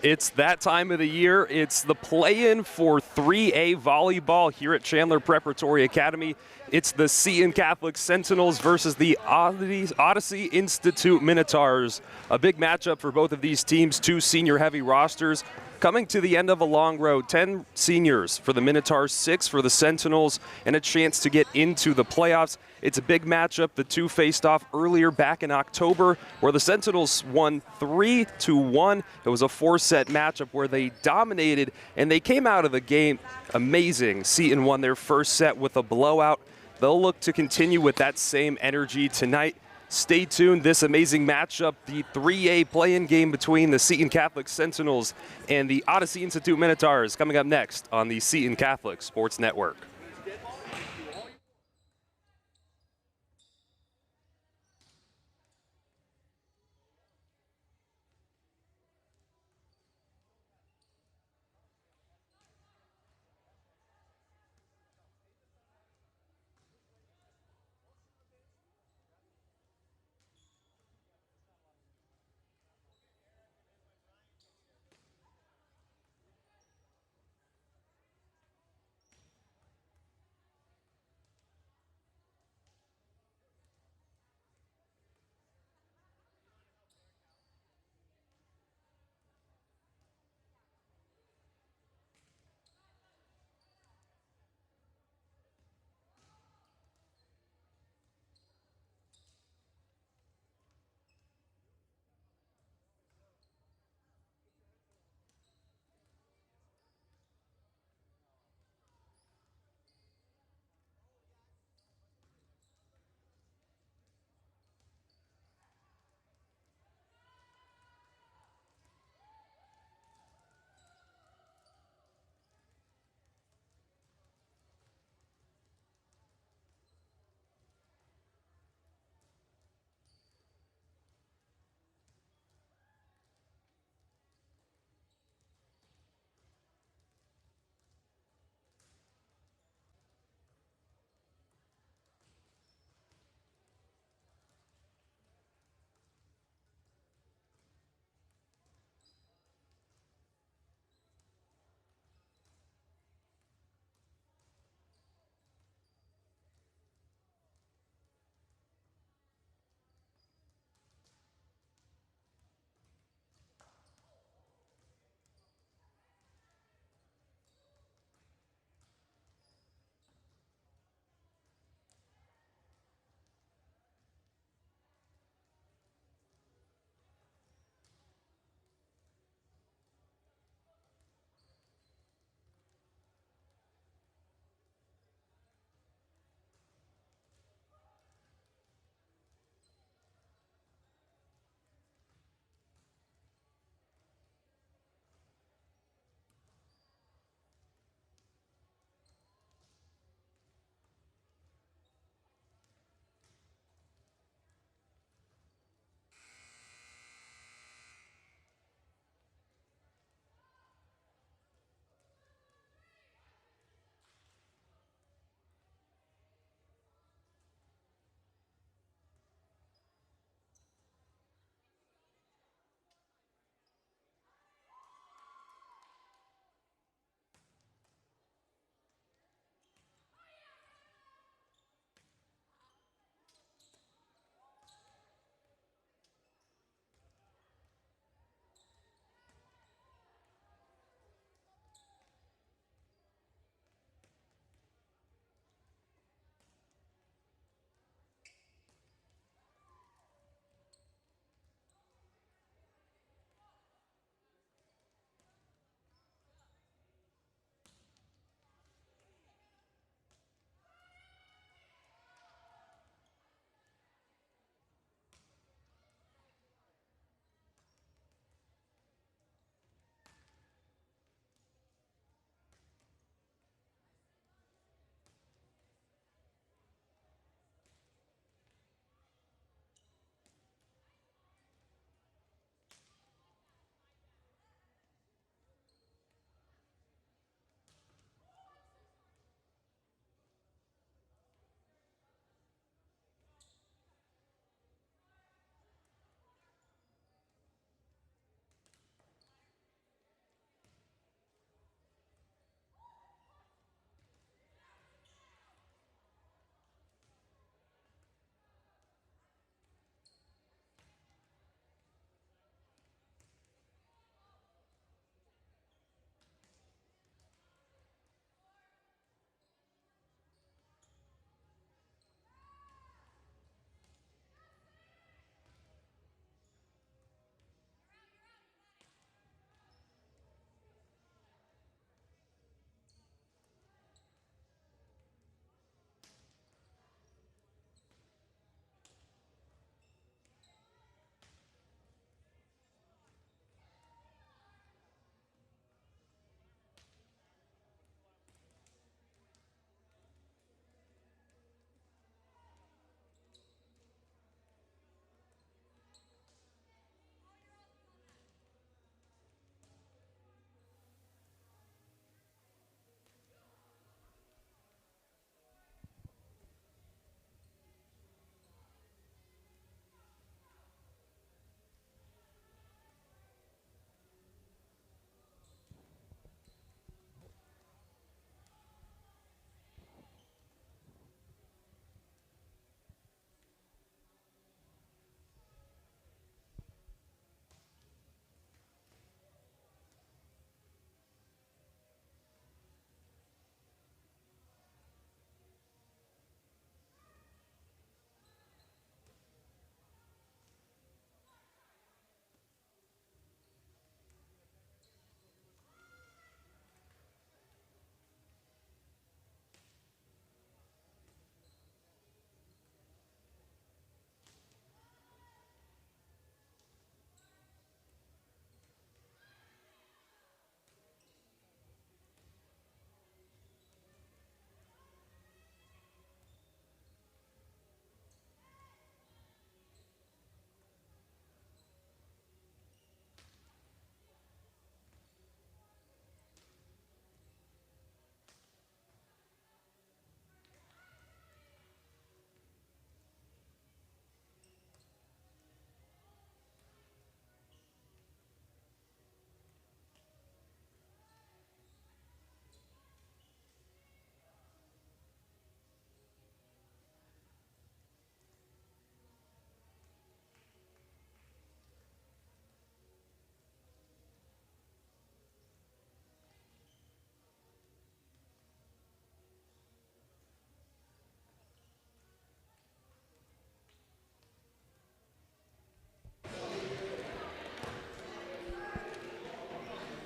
It's that time of the year. It's the play-in for 3A volleyball here at Chandler Preparatory Academy. It's the Seton Catholic Sentinels versus the Odyssey Institute Minotaurs. A big matchup for both of these teams, two senior-heavy rosters. Coming to the end of a long road, 10 seniors for the Minotaurs, 6 for the Sentinels, and a chance to get into the playoffs. It's a big matchup. The two faced off earlier back in October, where the Sentinels won 3-1. It was a 4-set matchup where they dominated, and they came out of the game amazing. Seton won their first set with a blowout. They'll look to continue with that same energy tonight. Stay tuned. This amazing matchup, the 3A play-in game between the Seton Catholic Sentinels and the Odyssey Institute Minotaurs, coming up next on the Seton Catholic Sports Network.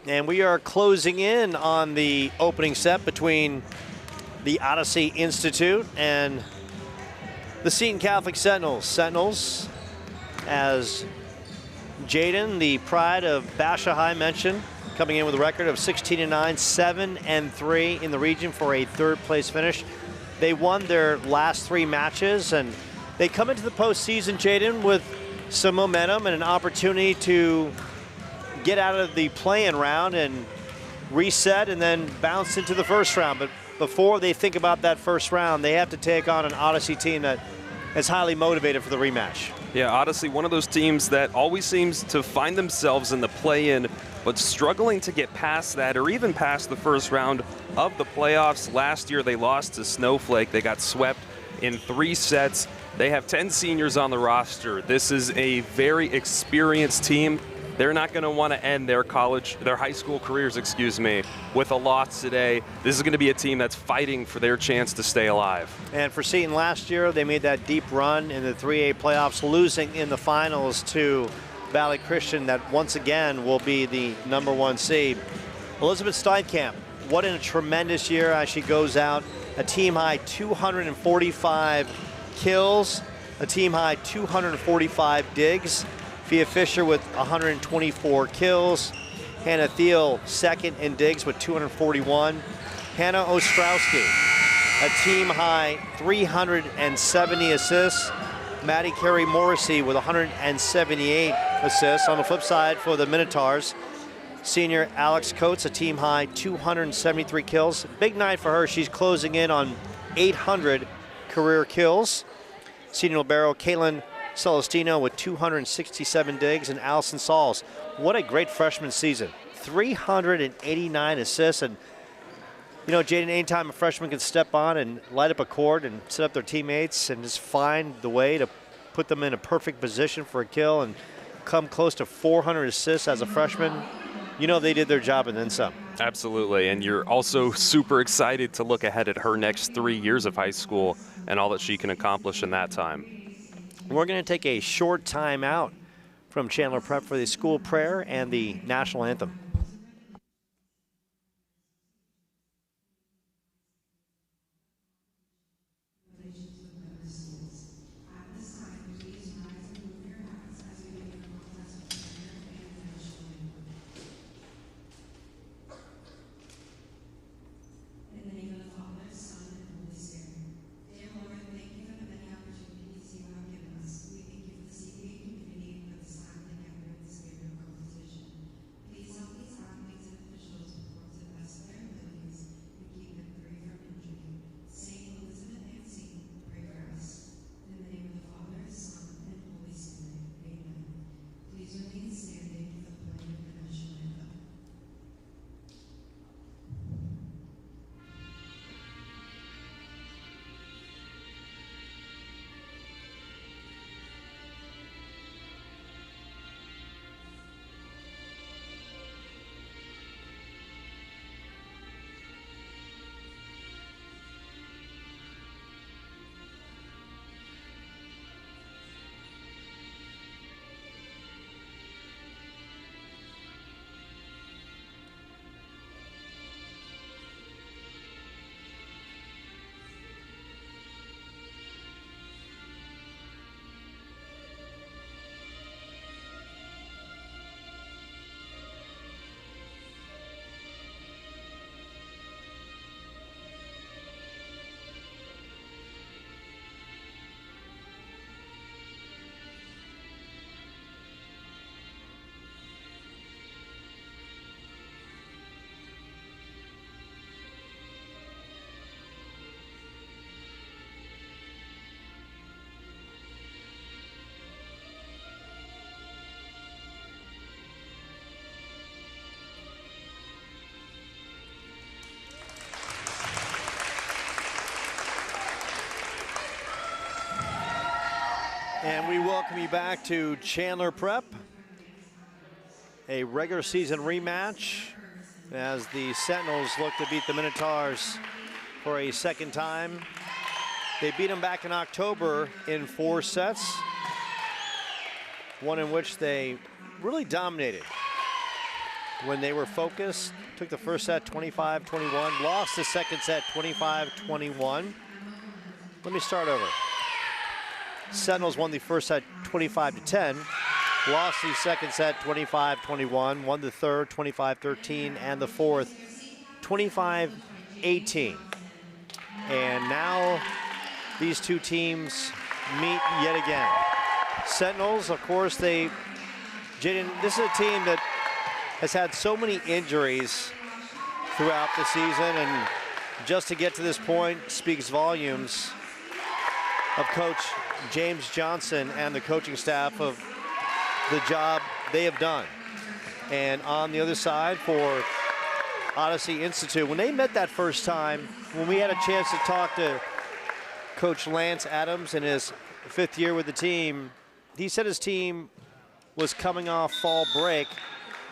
And we are closing in on the opening set between the Odyssey Institute and the Seton Catholic Sentinels. Sentinels, as Jaden, the pride of Basha High, mentioned, coming in with a record of 16-9, 7-3 in the region for a third-place finish. They won their last 3 matches, and they come into the postseason, Jaden, with some momentum and an opportunity to get out of the play-in round and reset and then bounce into the first round. But before they think about that first round, they have to take on an Odyssey team that is highly motivated for the rematch. Yeah, Odyssey, one of those teams that always seems to find themselves in the play-in, but struggling to get past that or even past the first round of the playoffs. Last year, they lost to Snowflake. They got swept in 3 sets. They have 10 seniors on the roster. This is a very experienced team. They're not going to want to end their high school careers, with a loss today. This is going to be a team that's fighting for their chance to stay alive. And for Seton last year, they made that deep run in the 3A playoffs, losing in the finals to Valley Christian, that once again will be the #1 seed. Elizabeth Steinkamp, what a tremendous year as she goes out. A team high 245 kills, a team high 245 digs. Fia Fisher with 124 kills. Hannah Thiel second in digs with 241. Hannah Ostrowski, a team high 370 assists. Maddie Carey Morrissey with 178 assists. On the flip side for the Minotaurs, senior Alex Coates, a team high 273 kills. Big night for her. She's closing in on 800 career kills. Senior libero Caitlin Celestino with 267 digs, and Allison Sauls. What a great freshman season. 389 assists. And you know, Jaden, anytime a freshman can step on and light up a court and set up their teammates and just find the way to put them in a perfect position for a kill and come close to 400 assists as a freshman, you know they did their job and then some. Absolutely, and you're also super excited to look ahead at her next 3 years of high school and all that she can accomplish in that time. We're going to take a short time out from Chandler Prep for the school prayer and the national anthem. And we welcome you back to Chandler Prep. A regular season rematch as the Sentinels look to beat the Minotaurs for a second time. They beat them back in October in 4 sets, one in which they really dominated. when they were focused, took the first set 25-21, lost the second set 25-21. Let me start over. Sentinels won the first set 25-10, lost the second set 25-21, won the third 25-13, and the fourth 25-18. And now these two teams meet yet again. Sentinels, of course, Jaden, this is a team that has had so many injuries throughout the season, and just to get to this point speaks volumes of Coach James Johnson and the coaching staff of the job they have done. And on the other side for Odyssey Institute, when they met that first time, when we had a chance to talk to Coach Lance Adams in his 5th year with the team, he said his team was coming off fall break.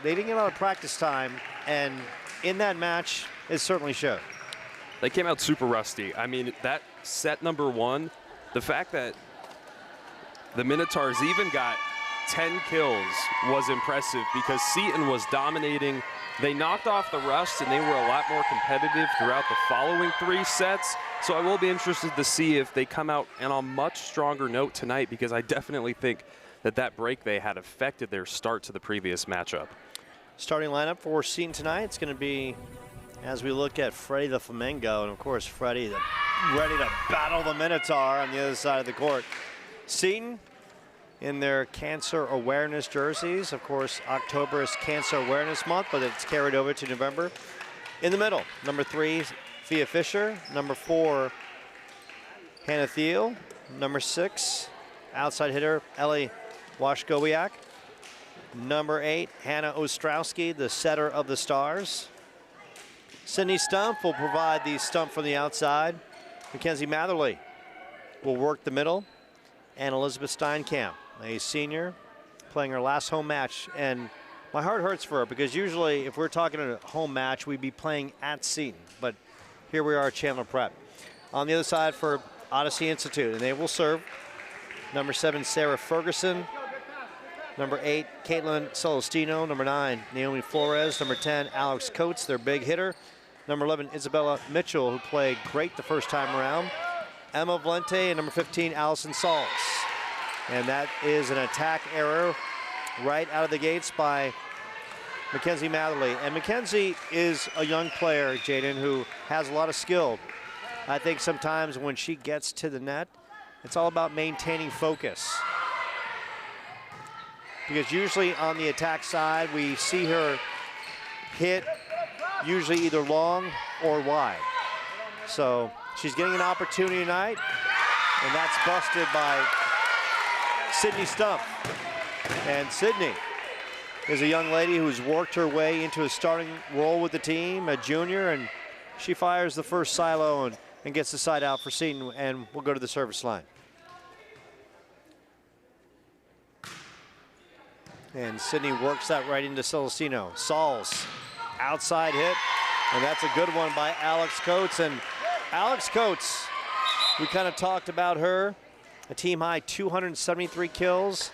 They didn't get a lot of practice time, and in that match, it certainly showed. They came out super rusty. I mean, that set number 1, the fact that the Minotaurs even got 10 kills was impressive because Seton was dominating. They knocked off the rust, and they were a lot more competitive throughout the following 3 sets. So I will be interested to see if they come out on a much stronger note tonight, because I definitely think that break they had affected their start to the previous matchup. Starting lineup for Seton tonight, it's going to be, as we look at Freddie the Flamingo, and of course Freddie ready to battle the Minotaur on the other side of the court. Seton in their cancer awareness jerseys. Of course, October is Cancer Awareness Month, but it's carried over to November. In the middle, number 3, Fia Fisher. Number 4, Hannah Thiel. Number 6, outside hitter Ellie Washkowiak. Number 8, Hannah Ostrowski, the setter of the Stars. Sydney Stump will provide the stump from the outside. Mackenzie Matherly will work the middle. And Elizabeth Steinkamp, a senior, playing her last home match. And my heart hurts for her, because usually if we're talking a home match, we'd be playing at Seton. But here we are at Chandler Prep. On the other side for Odyssey Institute, and they will serve. Number 7, Sarah Ferguson. Number 8, Caitlin Celestino. Number 9, Naomi Flores. Number 10, Alex Coates, their big hitter. Number 11, Isabella Mitchell, who played great the first time around. Emma Valente, and number 15, Allison Sauls. And that is an attack error right out of the gates by Mackenzie Matherly. And Mackenzie is a young player, Jaden, who has a lot of skill. I think sometimes when she gets to the net, it's all about maintaining focus. Because usually on the attack side, we see her hit usually either long or wide. So she's getting an opportunity tonight, and that's busted by Sydney Stump. And Sydney is a young lady who's worked her way into a starting role with the team, a junior, and she fires the first silo and gets the side out for Seton, and we'll go to the service line. And Sydney works that right into Celestino. Sauls, outside hit, and that's a good one by Alex Coates. And Alex Coates, we kind of talked about her, a team high 273 kills,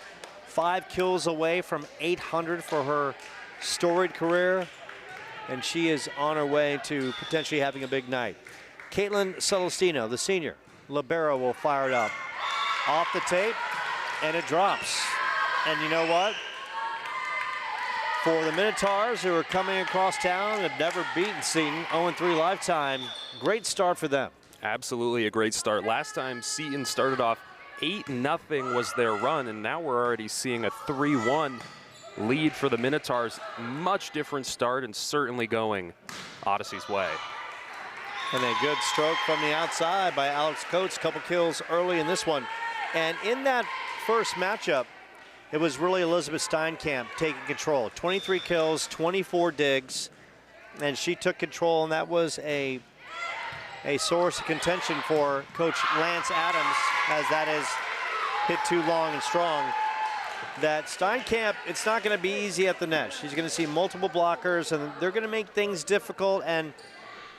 5 kills away from 800 for her storied career, and she is on her way to potentially having a big night. Caitlin Celestino, the senior, libero, will fire it up. Off the tape, and it drops. And you know what? For the Minotaurs, who are coming across town, have never beaten Seton, 0-3 lifetime, great start for them. Absolutely a great start. Last time Seton started off 8-0 was their run, and now we're already seeing a 3-1 lead for the Minotaurs. Much different start, and certainly going Odyssey's way. And a good stroke from the outside by Alex Coates. Couple kills early in this one. And in that first matchup, it was really Elizabeth Steinkamp taking control. 23 kills, 24 digs, and she took control, and that was a source of contention for Coach Lance Adams, as that is hit too long and strong. That Steinkamp, it's not going to be easy at the net. She's going to see multiple blockers, and they're going to make things difficult. And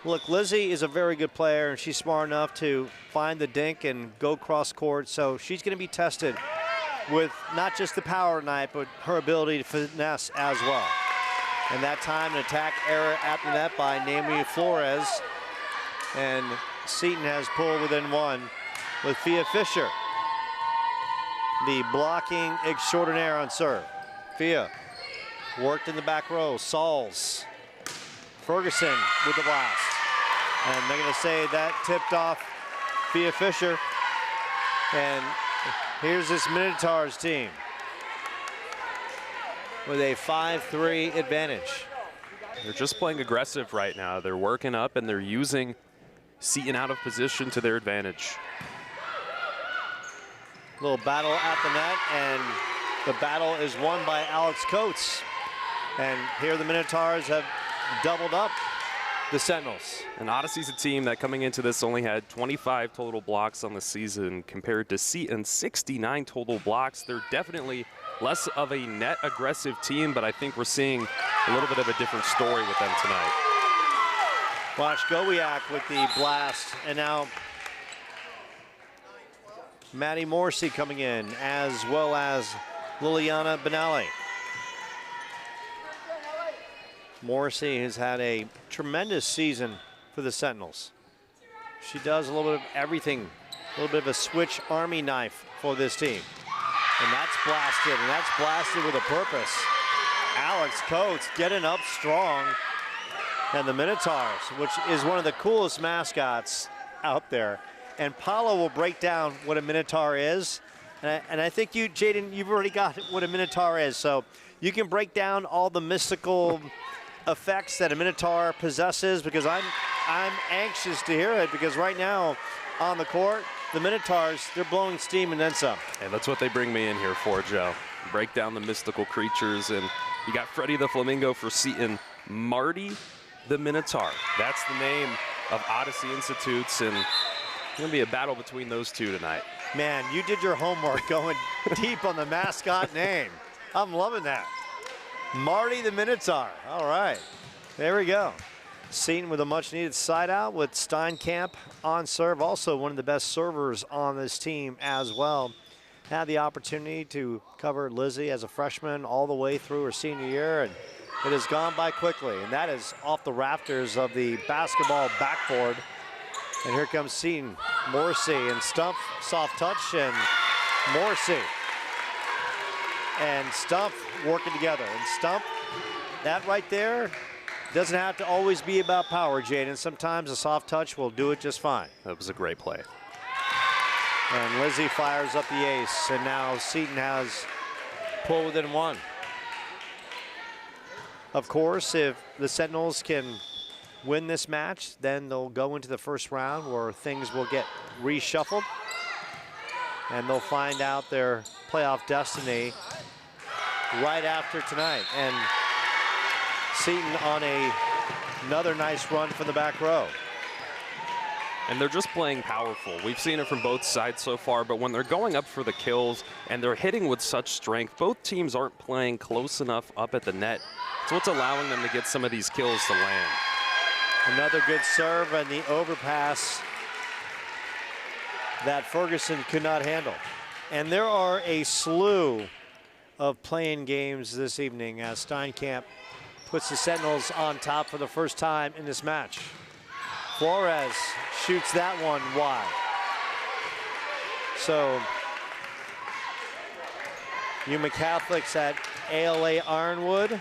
look, Lizzie is a very good player, and she's smart enough to find the dink and go cross court, so she's going to be tested with not just the power tonight, but her ability to finesse as well. And that time an attack error at the net by Naomi Flores. And Seton has pulled within one with Fia Fisher, the blocking extraordinaire on serve. Fia worked in the back row. Sauls. Ferguson with the blast. And they're going to say that tipped off Fia Fisher. And here's this Minotaurs team with a 5-3 advantage. They're just playing aggressive right now. They're working up and they're using Seton out of position to their advantage. Little battle at the net, and the battle is won by Alex Coates. And here the Minotaurs have doubled up the Sentinels. And Odyssey's a team that coming into this only had 25 total blocks on the season compared to Seton's 69 total blocks. They're definitely less of a net aggressive team, but I think we're seeing a little bit of a different story with them tonight. Watch Gowiak with the blast, and now Maddie Morrissey coming in, as well as Liliana Benali. Morrissey has had a tremendous season for the Sentinels. She does a little bit of everything, a little bit of a switch army knife for this team. And that's blasted with a purpose. Alex Coates getting up strong. And the Minotaurs, which is one of the coolest mascots out there. And Paolo will break down what a Minotaur is. And I think you, Jaden, you've already got what a Minotaur is. So you can break down all the mystical effects that a Minotaur possesses, because I'm anxious to hear it, because right now on the court, the Minotaurs, they're blowing steam and then some. And that's what they bring me in here for, Joe. Break down the mystical creatures. And you got Freddie the Flamingo for Seton, Marty the Minotaur. That's the name of Odyssey Institutes, and it's going to be a battle between those two tonight. Man, you did your homework going deep on the mascot name. I'm loving that. Marty the Minotaur. All right, there we go. Seton with a much-needed side out with Steinkamp on serve. Also one of the best servers on this team as well. Had the opportunity to cover Lizzie as a freshman all the way through her senior year, and it has gone by quickly. And that is off the rafters of the basketball backboard. And here comes Seton. Morrissey and Stump, soft touch, and Morrissey and Stump working together. And Stump, that right there, doesn't have to always be about power, Jaden. Sometimes a soft touch will do it just fine. That was a great play. And Lizzie fires up the ace, and now Seton has pulled within one. Of course, if the Sentinels can win this match, then they'll go into the first round where things will get reshuffled, and they'll find out their playoff destiny right after tonight. And Seton on another nice run from the back row. And they're just playing powerful. We've seen it from both sides so far, but when they're going up for the kills and they're hitting with such strength, both teams aren't playing close enough up at the net. It's what's allowing them to get some of these kills to land. Another good serve, and the overpass that Ferguson could not handle. And there are a slew of playing games this evening as Steinkamp puts the Sentinels on top for the first time in this match. Flores shoots that one wide. So Yuma Catholics at ALA Ironwood,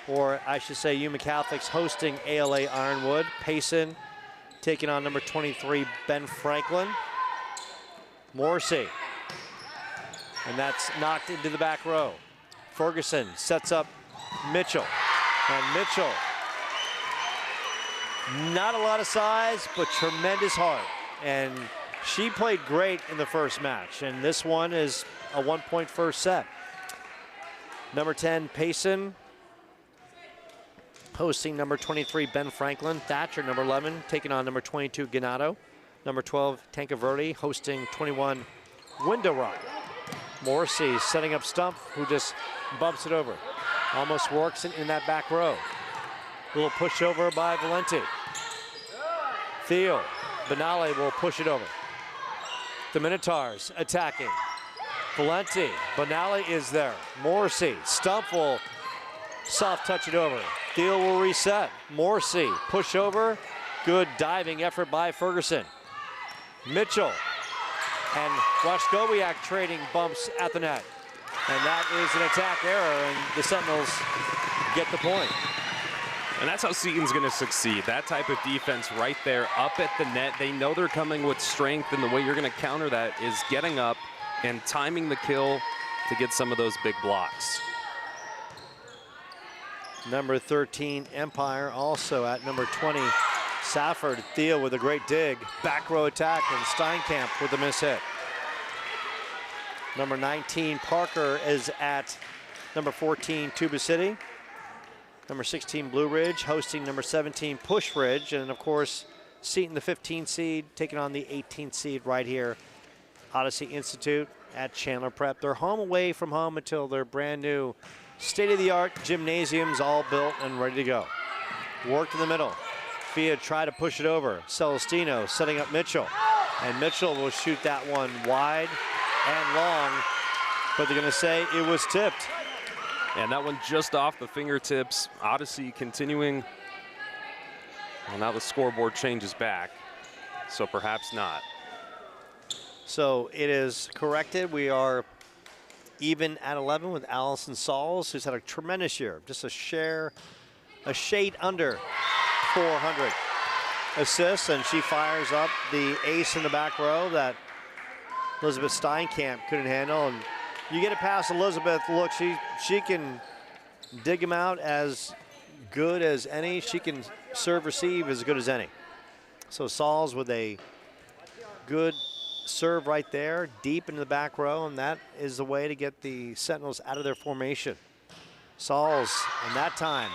or I should say Yuma Catholics hosting ALA Ironwood. Payson taking on number 23, Ben Franklin. Morrissey, and that's knocked into the back row. Ferguson sets up Mitchell, and Mitchell, not a lot of size, but tremendous heart. And she played great in the first match, and this one is a 1-point first set. Number 10, Payson, hosting number 23, Ben Franklin. Thatcher, number 11, taking on number 22, Ganato. Number 12, Tankaverde, hosting 21, Window Rock. Morrissey setting up Stump, who just bumps it over. Almost works it in that back row. Little push over by Valenti. Theo, Benali will push it over. The Minotaurs attacking. Valenti, Benali is there. Morrissey, Stump will Soft touch it over. Thiel will reset. Morrissey, push over. Good diving effort by Ferguson. Mitchell and Washkowiak trading bumps at the net. And that is an attack error, and the Sentinels get the point. And that's how Seton's going to succeed. That type of defense right there up at the net. They know they're coming with strength, and the way you're going to counter that is getting up and timing the kill to get some of those big blocks. Number 13, Empire, also at number 20, Safford. Thiel with a great dig. Back row attack, and Steinkamp with a miss hit. Number 19, Parker, is at number 14, Tuba City. Number 16, Blue Ridge, hosting number 17, Push Ridge. And of course, Seton, the 15 seed, taking on the 18th seed right here, Odyssey Institute at Chandler Prep. They're home away from home until their brand new state-of-the-art gymnasiums all built and ready to go. Work in the middle. Fia tried to push it over. Celestino setting up Mitchell. And Mitchell will shoot that one wide and long, but they're going to say it was tipped. And that one just off the fingertips. Odyssey continuing. Well, now the scoreboard changes back, so perhaps not. So it is corrected. We are even at 11 with Allison Sauls, who's had a tremendous year. Just a shade under 400 assists, and she fires up the ace in the back row that Elizabeth Steinkamp couldn't handle. And you get it past Elizabeth. Look, she can dig him out as good as any. She can serve, receive as good as any. So Sauls with a good serve right there, deep into the back row, and that is the way to get the Sentinels out of their formation. Sauls, and that time,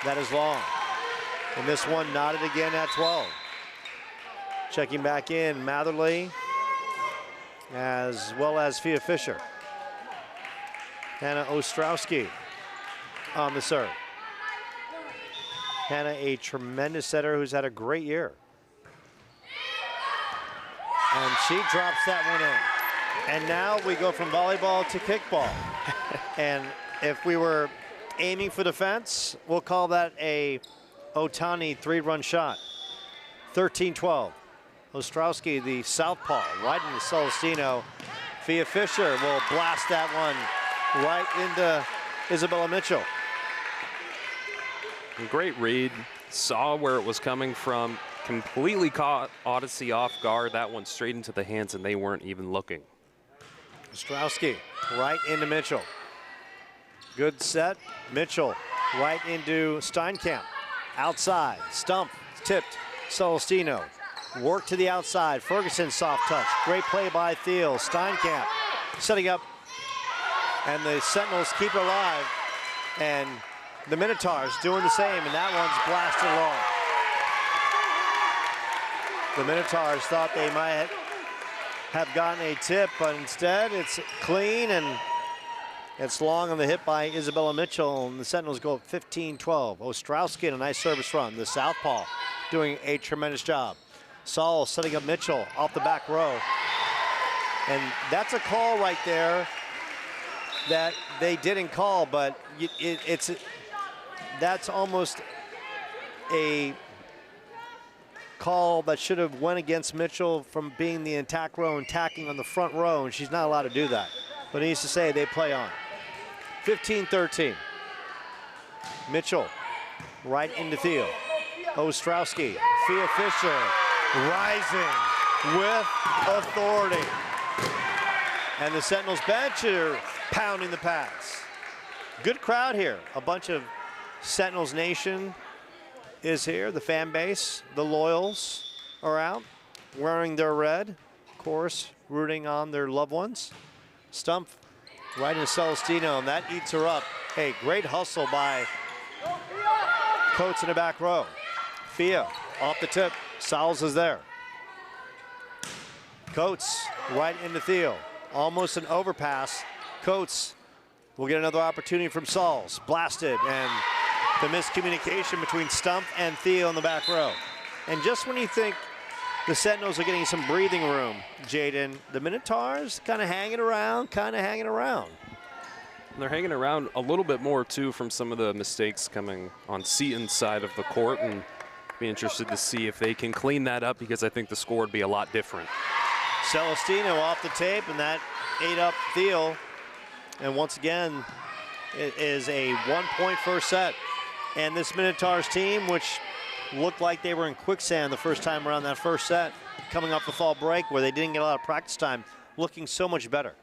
that is long. And this one knotted again at 12. Checking back in, Matherly, as well as Fia Fisher. Hannah Ostrowski on the serve. Hannah, a tremendous setter who's had a great year. And she drops that one in. And now we go from volleyball to kickball. And if we were aiming for the fence, we'll call that a Otani 3-run shot. 13-12. Ostrowski, the southpaw, right into Celestino. Fia Fisher will blast that one right into Isabella Mitchell. Great read. Saw where it was coming from. Completely caught Odyssey off guard. That one straight into the hands, and they weren't even looking. Ostrowski right into Mitchell. Good set. Mitchell right into Steinkamp. Outside. Stump. Tipped. Celestino. Work to the outside. Ferguson soft touch. Great play by Thiel. Steinkamp setting up. And the Sentinels keep it alive. And the Minotaurs doing the same. And that one's blasted long. The Minotaurs thought they might have gotten a tip, but instead it's clean and it's long on the hit by Isabella Mitchell, and the Sentinels go 15-12. Ostrowski in a nice service run. The southpaw doing a tremendous job. Saul setting up Mitchell off the back row. And that's a call right there that they didn't call, but that's almost a call that should have went against Mitchell from being the attack row and tacking on the front row, and she's not allowed to do that. But needs to say they play on. 15-13. Mitchell right into Thiel. Ostrowski, Fia Fisher rising with authority. And the Sentinels bench are pounding the pads. Good crowd here. A bunch of Sentinels Nation is here. The fan base, the loyals are out wearing their red, of course, rooting on their loved ones. Stump right into Celestino, and that eats her up. Hey, great hustle by Coates in the back row. Fia off the tip. Sauls is there. Coates right into Thiel. Almost an overpass. Coates will get another opportunity from Sauls. Blasted, and the miscommunication between Stump and Thiel in the back row. And just when you think the Sentinels are getting some breathing room, Jaden, the Minotaurs kind of hanging around, And they're hanging around a little bit more, too, from some of the mistakes coming on Seton's side of the court. And be interested to see if they can clean that up, because I think the score would be a lot different. Celestino off the tape, and that ate up Thiel. And once again, it is a 1-point first set. And this Minotaurs team, which looked like they were in quicksand the first time around that first set, coming off the fall break where they didn't get a lot of practice time, looking so much better.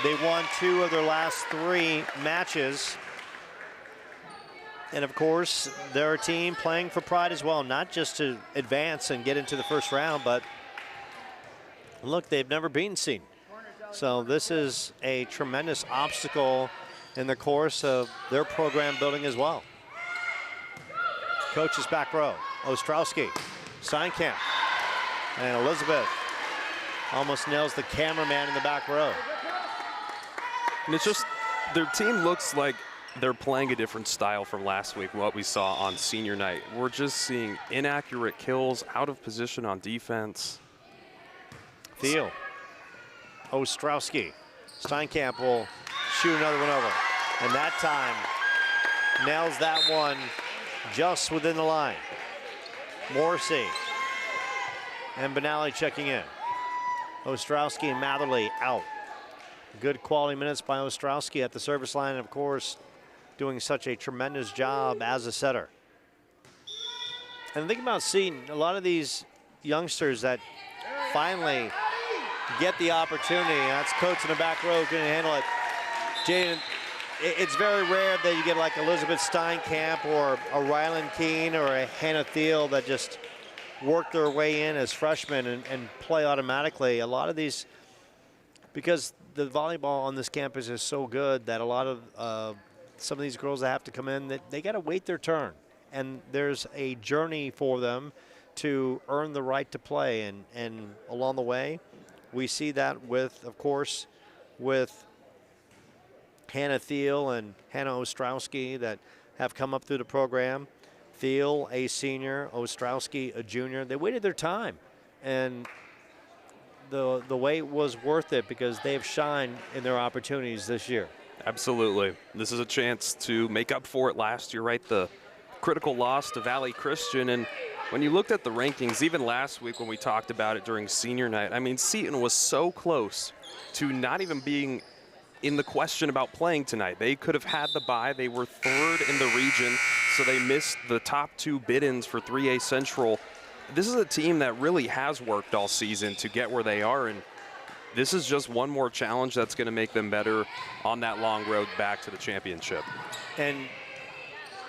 They won 2 of their last 3 matches. And of course, they're a team playing for pride as well, not just to advance and get into the first round, but look, they've never beaten Seton. So this is a tremendous obstacle in the course of their program building as well. Coach's back row, Ostrowski, Steinkamp, and Elizabeth almost nails the cameraman in the back row. And it's just, their team looks like they're playing a different style from last week, what we saw on senior night. We're just seeing inaccurate kills, out of position on defense. Thiel, Ostrowski, Steinkamp will shoot another one over. And that time, nails that one just within the line. Morrissey and Benally checking in. Ostrowski and Matherly out. Good quality minutes by Ostrowski at the service line, and of course, doing such a tremendous job as a setter. And think about Seton, a lot of these youngsters that finally get the opportunity. That's coach in the back row who can handle it. Jaden, it's very rare that you get like Elizabeth Steinkamp or a Ryland Keene or a Hannah Thiel that just work their way in as freshmen and play automatically. A lot of these, because the volleyball on this campus is so good that a lot of some of these girls that have to come in, they got to wait their turn. And there's a journey for them to earn the right to play. And along the way, we see that with, of course, with Hannah Thiel and Hannah Ostrowski that have come up through the program. Thiel, a senior, Ostrowski, a junior. They waited their time, and the wait was worth it because they have shined in their opportunities this year. Absolutely. This is a chance to make up for it last year, right? The critical loss to Valley Christian. And when you looked at the rankings, even last week when we talked about it during senior night, I mean, Seton was so close to not even being in the question about playing tonight. They could have had the bye. They were 3rd in the region, so they missed the top 2 bid-ins for 3A Central. This is a team that really has worked all season to get where they are, and this is just one more challenge that's going to make them better on that long road back to the championship. And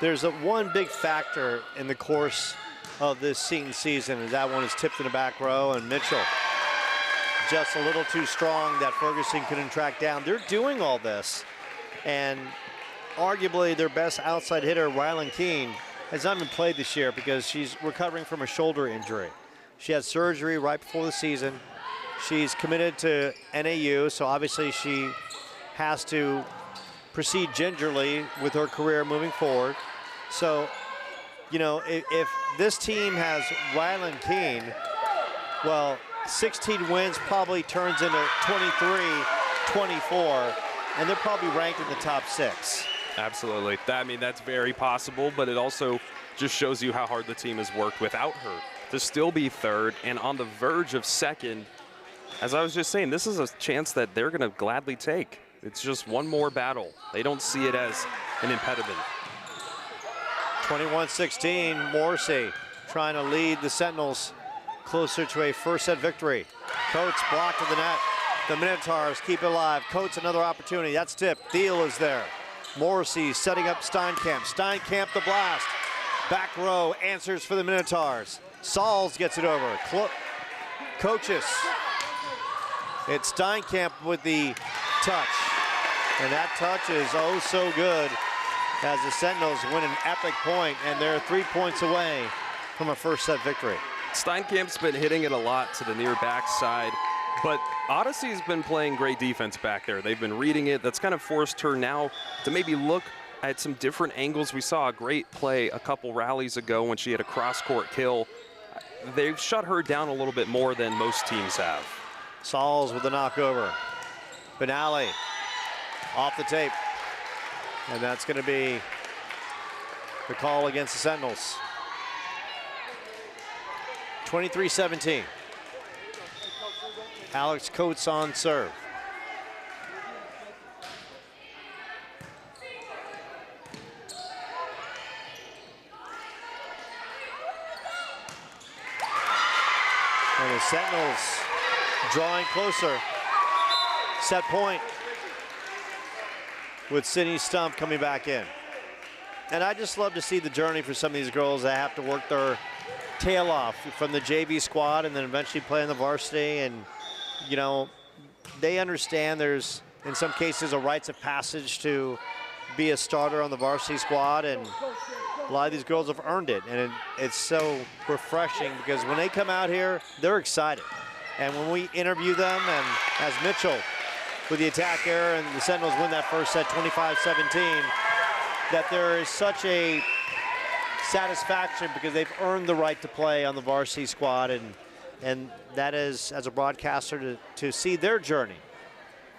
there's one big factor in the course of this Seton season, and that one is tipped in the back row, and Mitchell just a little too strong that Ferguson couldn't track down. They're doing all this, and arguably their best outside hitter, Ryland Keene, has not been played this year because she's recovering from a shoulder injury. She had surgery right before the season. She's committed to NAU, so obviously she has to proceed gingerly with her career moving forward. So, you know, if this team has Ryland Keene, well, 16 wins probably turns into 23, 24, and they're probably ranked in the top 6. Absolutely. I mean, that's very possible, but it also just shows you how hard the team has worked without her to still be 3rd and on the verge of 2nd. As I was just saying, this is a chance that they're going to gladly take. It's just one more battle. They don't see it as an impediment. 21-16, Morrissey trying to lead the Sentinels closer to a first set victory. Coates blocked to the net. The Minotaurs keep it alive. Coates another opportunity. That's tipped. Thiel is there. Morrissey setting up Steinkamp. Steinkamp the blast. Back row answers for the Minotaurs. Sauls gets it over. Coaches. It's Steinkamp with the touch. And that touch is oh so good as the Sentinels win an epic point, and they're 3 points away from a first set victory. Steinkamp's been hitting it a lot to the near backside, but Odyssey's been playing great defense back there. They've been reading it. That's kind of forced her now to maybe look at some different angles. We saw a great play a couple rallies ago when she had a cross-court kill. They've shut her down a little bit more than most teams have. Sauls with the knockover. Benally off the tape. And that's going to be the call against the Sentinels. 23-17. Alex Coates on serve. And the Sentinels drawing closer. Set point with Sydney Stump coming back in. And I just love to see the journey for some of these girls that have to work their tail off from the JV squad and then eventually play in the varsity. And, you know, they understand there's, in some cases, a rites of passage to be a starter on the varsity squad. And a lot of these girls have earned it. And it's so refreshing because when they come out here, they're excited. And when we interview them, and as Mitchell with the attack error and the Sentinels win that first set 25-17, that there is such a satisfaction because they've earned the right to play on the varsity squad. And that is, as a broadcaster, to see their journey,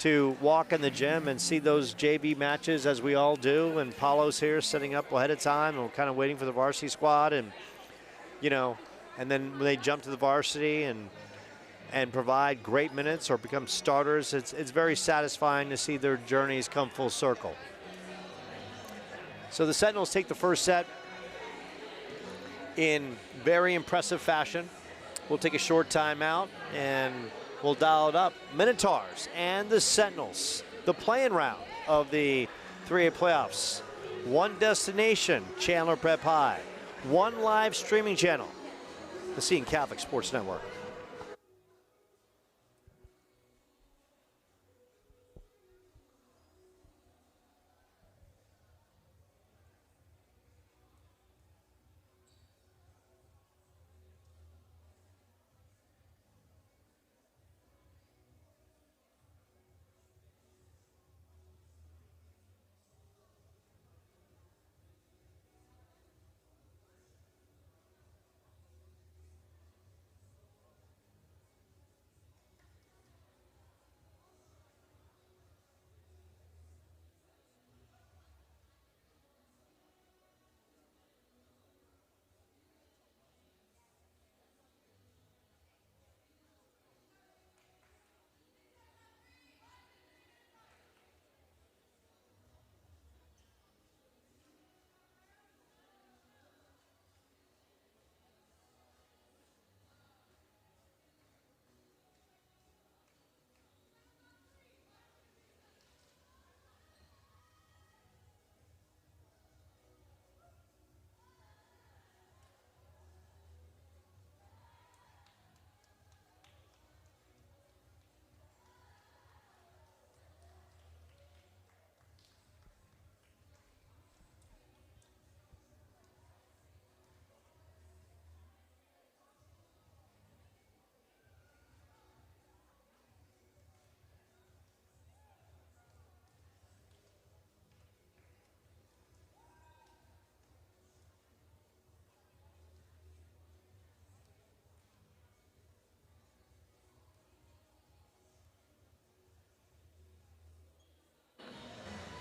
to walk in the gym and see those JV matches as we all do. And Paulo's here setting up ahead of time and we're kind of waiting for the varsity squad. And, you know, and then when they jump to the varsity and provide great minutes or become starters, it's very satisfying to see their journeys come full circle. So the Sentinels take the first set in very impressive fashion. We'll take a short timeout and we'll dial it up. Minotaurs and the Sentinels, the play-in round of the 3A playoffs. One destination, Chandler Prep High. One live streaming channel, the Seton Catholic Sports Network.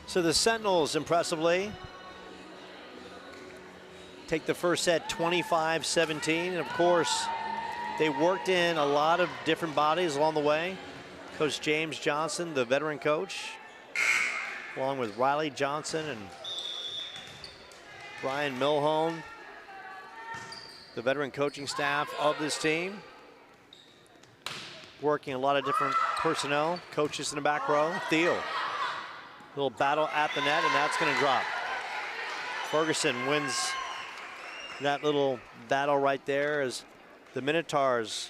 So the Sentinels, impressively, take the first set 25-17. And of course, they worked in a lot of different bodies along the way. Coach James Johnson, the veteran coach, along with Riley Johnson and Brian Milhone, the veteran coaching staff of this team. Working a lot of different personnel, coaches in the back row. Thiel. Little battle at the net, and that's going to drop. Ferguson wins that little battle right there as the Minotaurs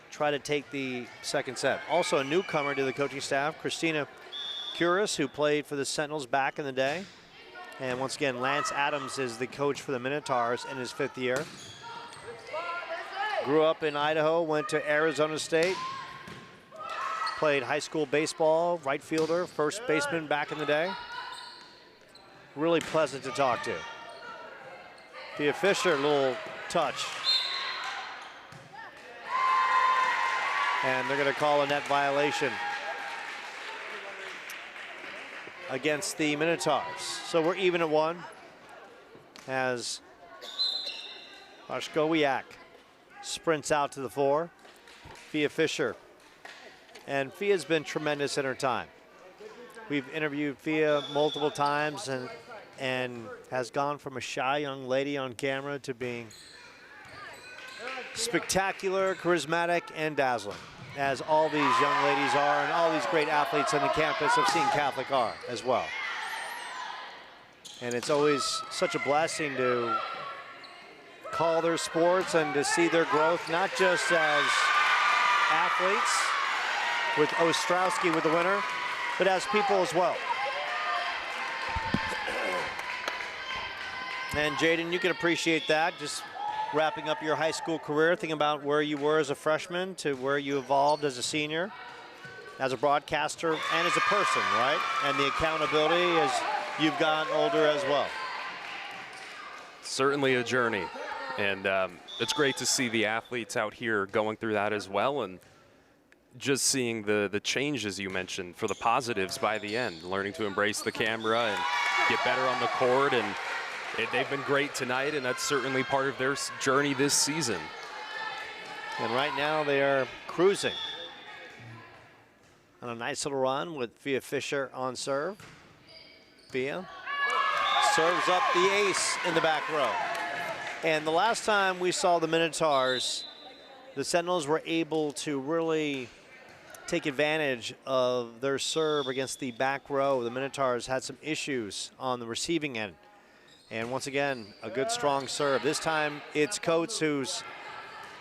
try to take the second set. Also a newcomer to the coaching staff, Christina Curis, who played for the Sentinels back in the day. And once again, Lance Adams is the coach for the Minotaurs in his 5th year. Grew up in Idaho, went to Arizona State. Played high school baseball, right fielder, first baseman back in the day. Really pleasant to talk to. Thea Fisher, little touch. And they're going to call a net violation. against the Minotaurs. So we're even at 1 as Washkowiak sprints out to the 4. Fia Fisher. And Fia's been tremendous in her time. We've interviewed Fia multiple times and has gone from a shy young lady on camera to being spectacular, charismatic, and dazzling, as all these young ladies are and all these great athletes on the campus of Seton Catholic are as well. And it's always such a blessing to call their sports and to see their growth, not just as athletes, with Ostrowski with the winner, but as people as well. And Jaden, you can appreciate that, just wrapping up your high school career, thinking about where you were as a freshman to where you evolved as a senior, as a broadcaster, and as a person, right? And the accountability as you've gotten older as well. Certainly a journey, and it's great to see the athletes out here going through that as well, and just seeing the changes you mentioned for the positives by the end, learning to embrace the camera and get better on the court, and they've been great tonight, and that's certainly part of their journey this season. And right now they are cruising on a nice little run with Fia Fisher on serve. Fia serves up the ace in the back row. And the last time we saw the Minotaurs, the Sentinels were able to really take advantage of their serve against the back row. The Minotaurs had some issues on the receiving end. And once again, a good strong serve. This time it's Coates who's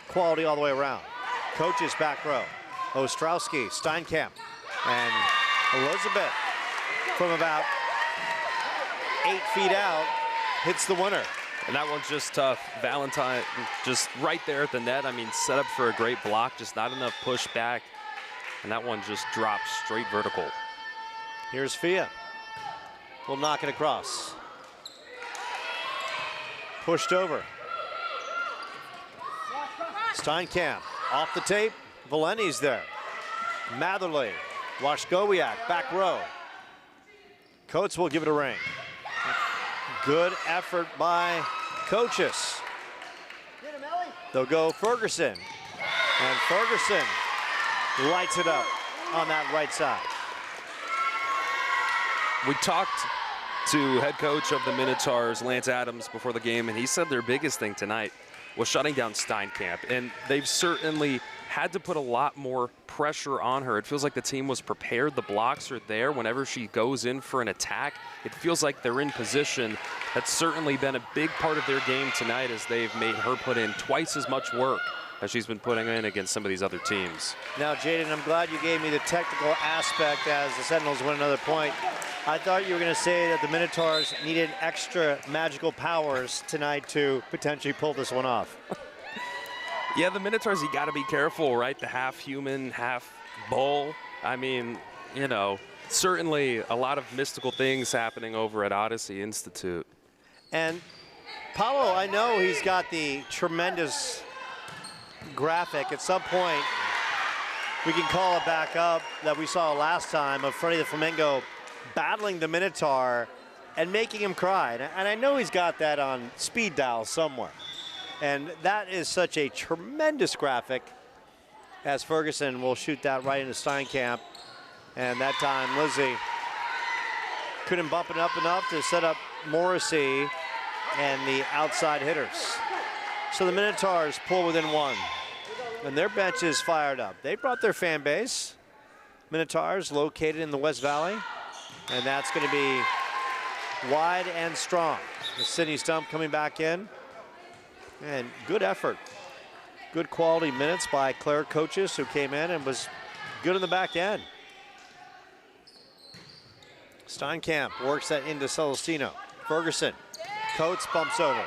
quality all the way around. Coaches back row. Ostrowski, Steinkamp, and Elizabeth from about 8 feet out hits the winner. And that one's just tough. Valentine just right there at the net. I mean, set up for a great block, just not enough pushback. And that one just drops straight vertical. Here's Fia. We'll knock it across. Pushed over. Steinkamp off the tape. Valenti's there. Matherly, Washkowiak, back row. Coates will give it a ring. Good effort by Coaches. They'll go Ferguson. And Ferguson lights it up on that right side. We talked to head coach of the Minotaurs, Lance Adams, before the game, and he said their biggest thing tonight was shutting down Steinkamp, and they've certainly had to put a lot more pressure on her. It feels like the team was prepared. The blocks are there whenever she goes in for an attack. It feels like they're in position. That's certainly been a big part of their game tonight, as they've made her put in twice as much work as she's been putting in against some of these other teams. Now, Jaden, I'm glad you gave me the technical aspect as the Sentinels win another point. I thought you were going to say that the Minotaurs needed extra magical powers tonight to potentially pull this one off. Yeah, the Minotaurs, you got to be careful, right? The half human, half bull. I mean, you know, certainly a lot of mystical things happening over at Odyssey Institute. And Paulo, I know he's got the tremendous graphic. At some point, we can call it back up that we saw last time of Freddie the Flamingo battling the Minotaur and making him cry. And I know he's got that on speed dial somewhere. And that is such a tremendous graphic, as Ferguson will shoot that right into Steinkamp. And that time, Lizzie couldn't bump it up enough to set up Morrissey and the outside hitters. So the Minotaurs pull within 1. And their bench is fired up. They brought their fan base. Minotaurs located in the West Valley. And that's going to be wide and strong. With Sydney Stump coming back in. And good effort. Good quality minutes by Claire Coaches, who came in and was good in the back end. Steinkamp works that into Celestino. Ferguson. Coates bumps over.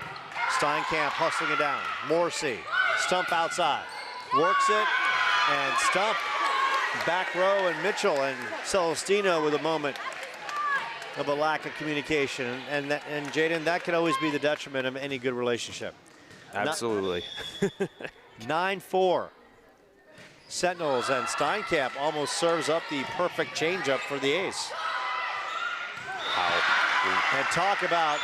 Steinkamp hustling it down. Morrissey. Stump outside. Works it. And Stump back row, and Mitchell and Celestino with a moment of a lack of communication. And Jaden, that could always be the detriment of any good relationship. Absolutely. 9-4. Sentinels, and Steinkamp almost serves up the perfect changeup for the ace. And talk about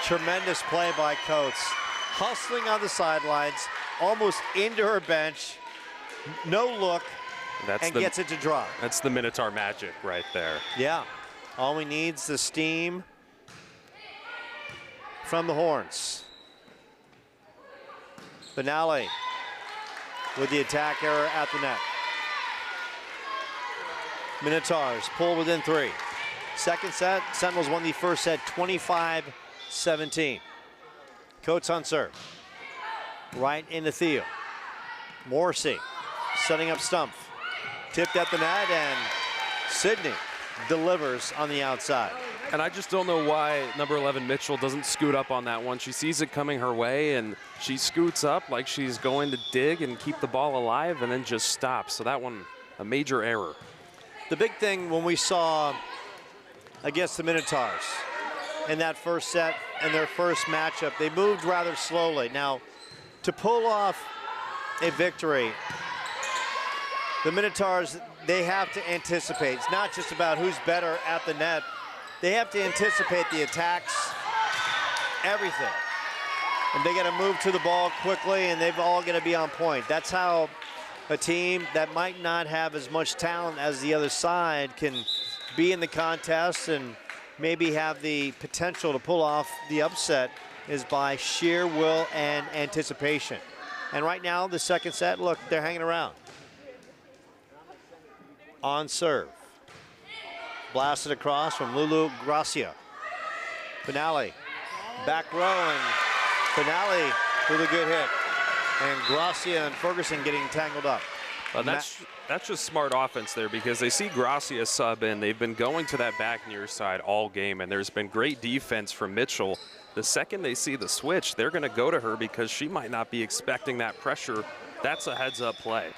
tremendous play by Coates. Hustling on the sidelines, almost into her bench, no look, and gets it to drop. That's the Minotaur magic right there. Yeah, all we need is the steam from the horns. Finale with the attack error at the net. Minotaurs pull within 3. Second set, Sentinels won the first set 25-17. Coates on serve. Right into Theo. Morrissey setting up Stumpf. Tipped at the net, and Sydney delivers on the outside. And I just don't know why number 11 Mitchell doesn't scoot up on that one. She sees it coming her way, and she scoots up like she's going to dig and keep the ball alive, and then just stops. So that one, a major error. The big thing when we saw against the Minotaurs in that first set and their first matchup, they moved rather slowly. Now, to pull off a victory, the Minotaurs, they have to anticipate. It's not just about who's better at the net. They have to anticipate the attacks, everything. And they got to move to the ball quickly, and they've all got to be on point. That's how a team that might not have as much talent as the other side can be in the contest and maybe have the potential to pull off the upset, is by sheer will and anticipation. And right now, the second set, look, they're hanging around. On serve. Blasted across from Lulu Gracia. Finale, back row, and Finale with a good hit. And Gracia and Ferguson getting tangled up. Well, that's just smart offense there, because they see Gracia sub in. They've been going to that back near side all game, and there's been great defense from Mitchell. The second they see the switch, they're going to go to her because she might not be expecting that pressure. That's a heads-up play.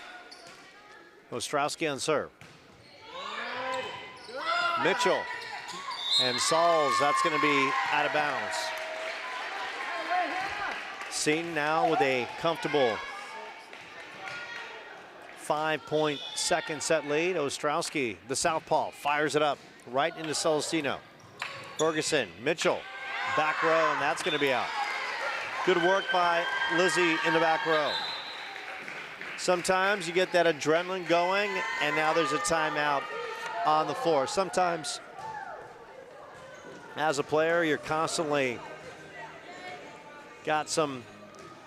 Ostrowski on serve. Mitchell and Sauls, that's going to be out of bounds. Seton now with a comfortable 5-point second set lead. Ostrowski, the southpaw, fires it up right into Celestino. Ferguson, Mitchell, back row, and that's going to be out. Good work by Lizzie in the back row. Sometimes you get that adrenaline going, and now there's a timeout on the floor. Sometimes, as a player, you're constantly got some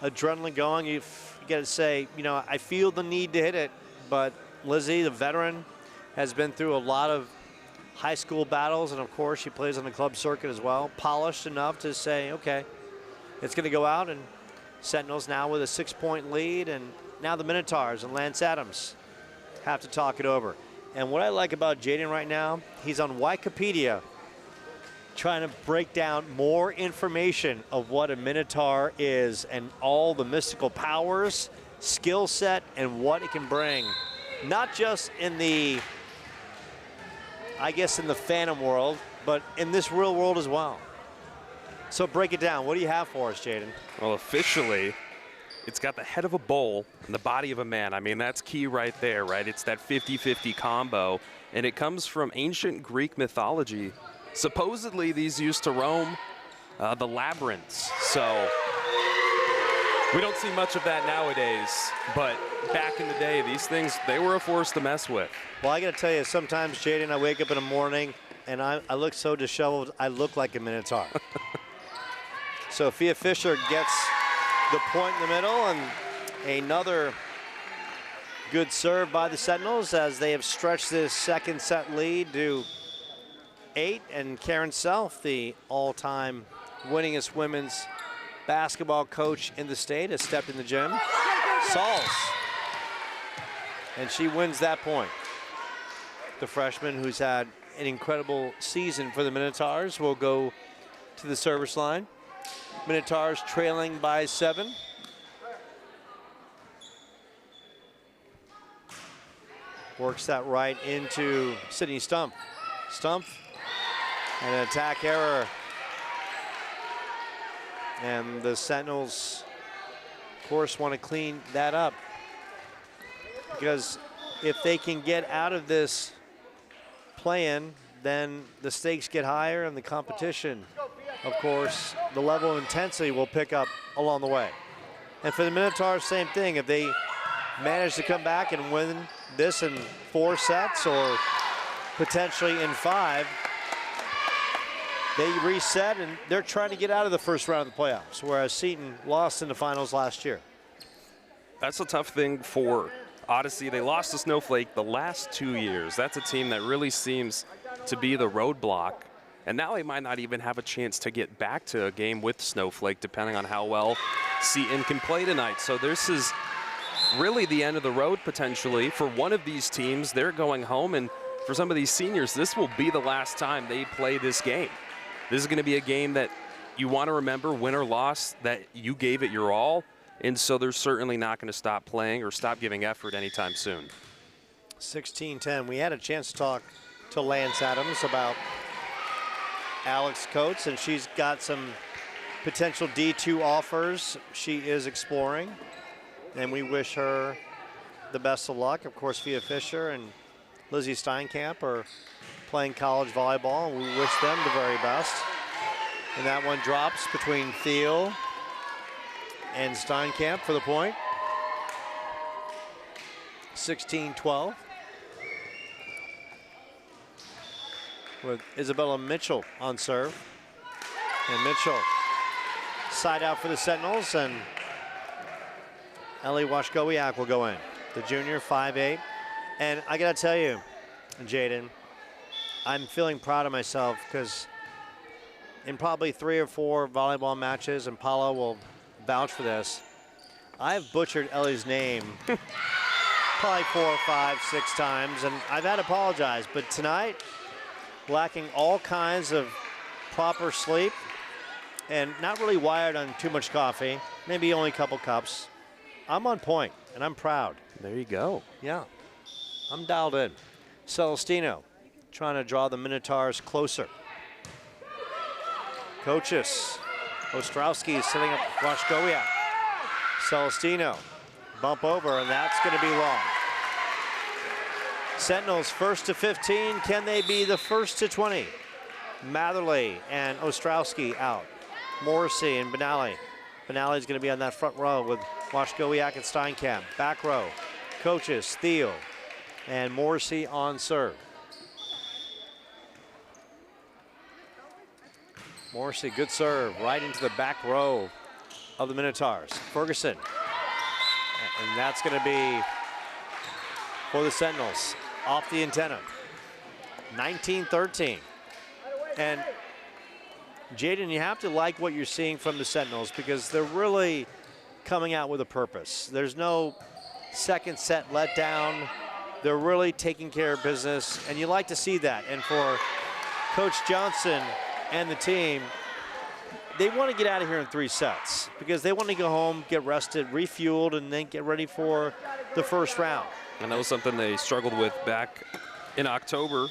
adrenaline going. You got to say, you know, I feel the need to hit it, but Lizzie, the veteran, has been through a lot of high school battles, and of course she plays on the club circuit as well, polished enough to say, okay, it's going to go out. And Sentinels now with a 6-point lead, and now the Minotaurs and Lance Adams have to talk it over. And what I like about Jaden right now, he's on Wikipedia trying to break down more information of what a Minotaur is and all the mystical powers, skill set, and what it can bring. Not just in the, I guess, in the Phantom world, but in this real world as well. So break it down. What do you have for us, Jaden? Well, officially, it's got the head of a bull and the body of a man. I mean, that's key right there, right? It's that 50-50 combo, and it comes from ancient Greek mythology. Supposedly, these used to roam the labyrinths. So we don't see much of that nowadays, but back in the day, these things, they were a force to mess with. Well, I got to tell you, sometimes, Jaden, I wake up in the morning, and I look so disheveled, I look like a Minotaur. Sophia Fisher gets the point in the middle, and another good serve by the Sentinels as they have stretched this second set lead to 8. And Karen Self, the all-time winningest women's basketball coach in the state, has stepped in the gym. Sauls, and she wins that point. The freshman, who's had an incredible season for the Minotaurs, will go to the service line. Minotaurs trailing by 7. Works that right into Sydney Stumpf. Stumpf, and an attack error. And the Sentinels, of course, want to clean that up, because if they can get out of this play-in, then the stakes get higher and the competition, of course, the level of intensity will pick up along the way. And for the Minotaurs, same thing. If they manage to come back and win this in 4 sets or potentially in 5, they reset and they're trying to get out of the first round of the playoffs, whereas Seton lost in the finals last year. That's a tough thing for Odyssey. They lost to Snowflake the last 2 years. That's a team that really seems to be the roadblock. And now they might not even have a chance to get back to a game with Snowflake, depending on how well Seton can play tonight. So this is really the end of the road, potentially. For one of these teams, they're going home. And for some of these seniors, this will be the last time they play this game. This is going to be a game that you want to remember, win or loss, that you gave it your all. And so they're certainly not going to stop playing or stop giving effort anytime soon. 16-10. We had a chance to talk to Lance Adams about Alex Coates, and she's got some potential D2 offers she is exploring. And we wish her the best of luck. Of course, Fia Fisher and Lizzie Steinkamp are playing college volleyball, and we wish them the very best. And that one drops between Thiel and Steinkamp for the point. 16-12. With Isabella Mitchell on serve. And Mitchell side out for the Sentinels, and Ellie Washgowiak will go in. The junior, 5'8". And I gotta tell you, Jaden, I'm feeling proud of myself because in probably 3 or 4 volleyball matches, and Paula will vouch for this, I've butchered Ellie's name probably 4, 5, 6 times, and I've had to apologize. But tonight, lacking all kinds of proper sleep and not really wired on too much coffee, maybe only a couple cups, I'm on point, and I'm proud. There you go. Yeah, I'm dialed in. Celestino trying to draw the Minotaurs closer. Coaches, Ostrowski is setting up Washgowiak. Celestino, bump over, and that's going to be long. Sentinels first to 15. Can they be the first to 20? Matherly and Ostrowski out. Morrissey and Benally. Benally's going to be on that front row with Washgowiak and Steinkamp. Back row, coaches, Thiel and Morrissey on serve. Morrissey, good serve, right into the back row of the Minotaurs. Ferguson, and that's going to be for the Sentinels, off the antenna. 19-13. And Jaden, you have to like what you're seeing from the Sentinels because they're really coming out with a purpose. There's no second set letdown. They're really taking care of business, and you like to see that. And for Coach Johnson and the team, they want to get out of here in 3 sets because they want to go home, get rested, refueled, and then get ready for the first round. And that was something they struggled with back in October.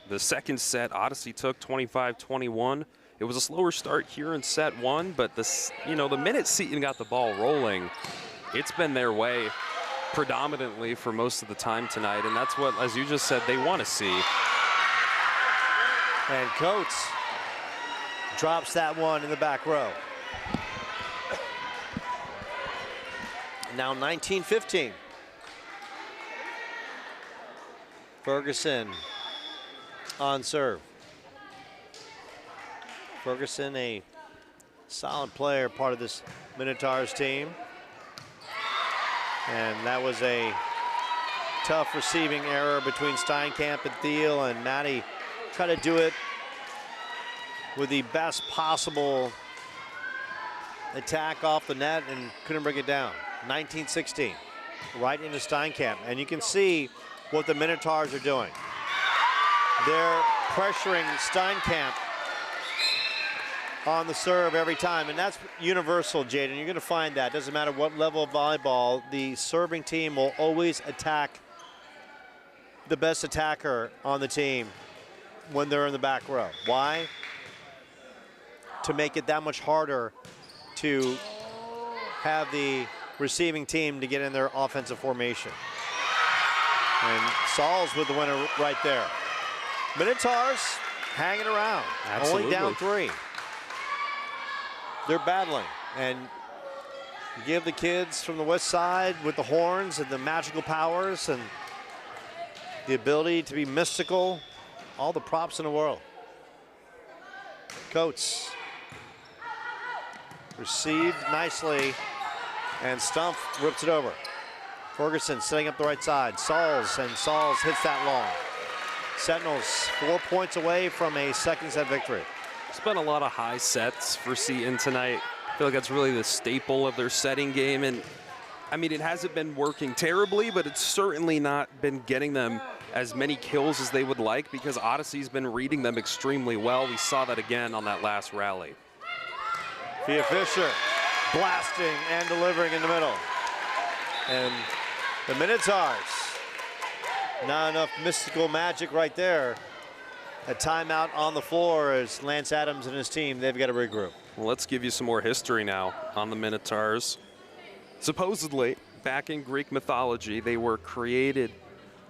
The second set, Odyssey took 25-21. It was a slower start here in set 1, but the minute Seton got the ball rolling, it's been their way predominantly for most of the time tonight, and that's what, as you just said, they want to see. And Coates drops that one in the back row. Now 19-15. Ferguson on serve. Ferguson, a solid player, part of this Minotaurs team. And that was a tough receiving error between Steinkamp and Thiel, and Maddie tried to do it with the best possible attack off the net and couldn't bring it down. 19-16, right into Steinkamp. And you can see what the Minotaurs are doing. They're pressuring Steinkamp on the serve every time, and that's universal, Jaden. You're going to find that. Doesn't matter what level of volleyball, the serving team will always attack the best attacker on the team when they're in the back row. Why? To make it that much harder to have the receiving team to get in their offensive formation. And Saul's with the winner right there. Minotaurs hanging around. Absolutely. Only down 3. They're battling. And give the kids from the west side with the horns and the magical powers and the ability to be mystical, all the props in the world. Coates received nicely, and Stumpf rips it over. Ferguson setting up the right side. Sauls hits that long. Sentinels 4 points away from a second set victory. It's been a lot of high sets for Seton tonight. I feel like that's really the staple of their setting game. And I mean, it hasn't been working terribly, but it's certainly not been getting them as many kills as they would like because Odyssey's been reading them extremely well. We saw that again on that last rally. Fia Fisher blasting and delivering in the middle. And the Minotaurs, not enough mystical magic right there. A timeout on the floor as Lance Adams and his team, they've got to regroup. Well, let's give you some more history now on the Minotaurs. Supposedly, back in Greek mythology, they were created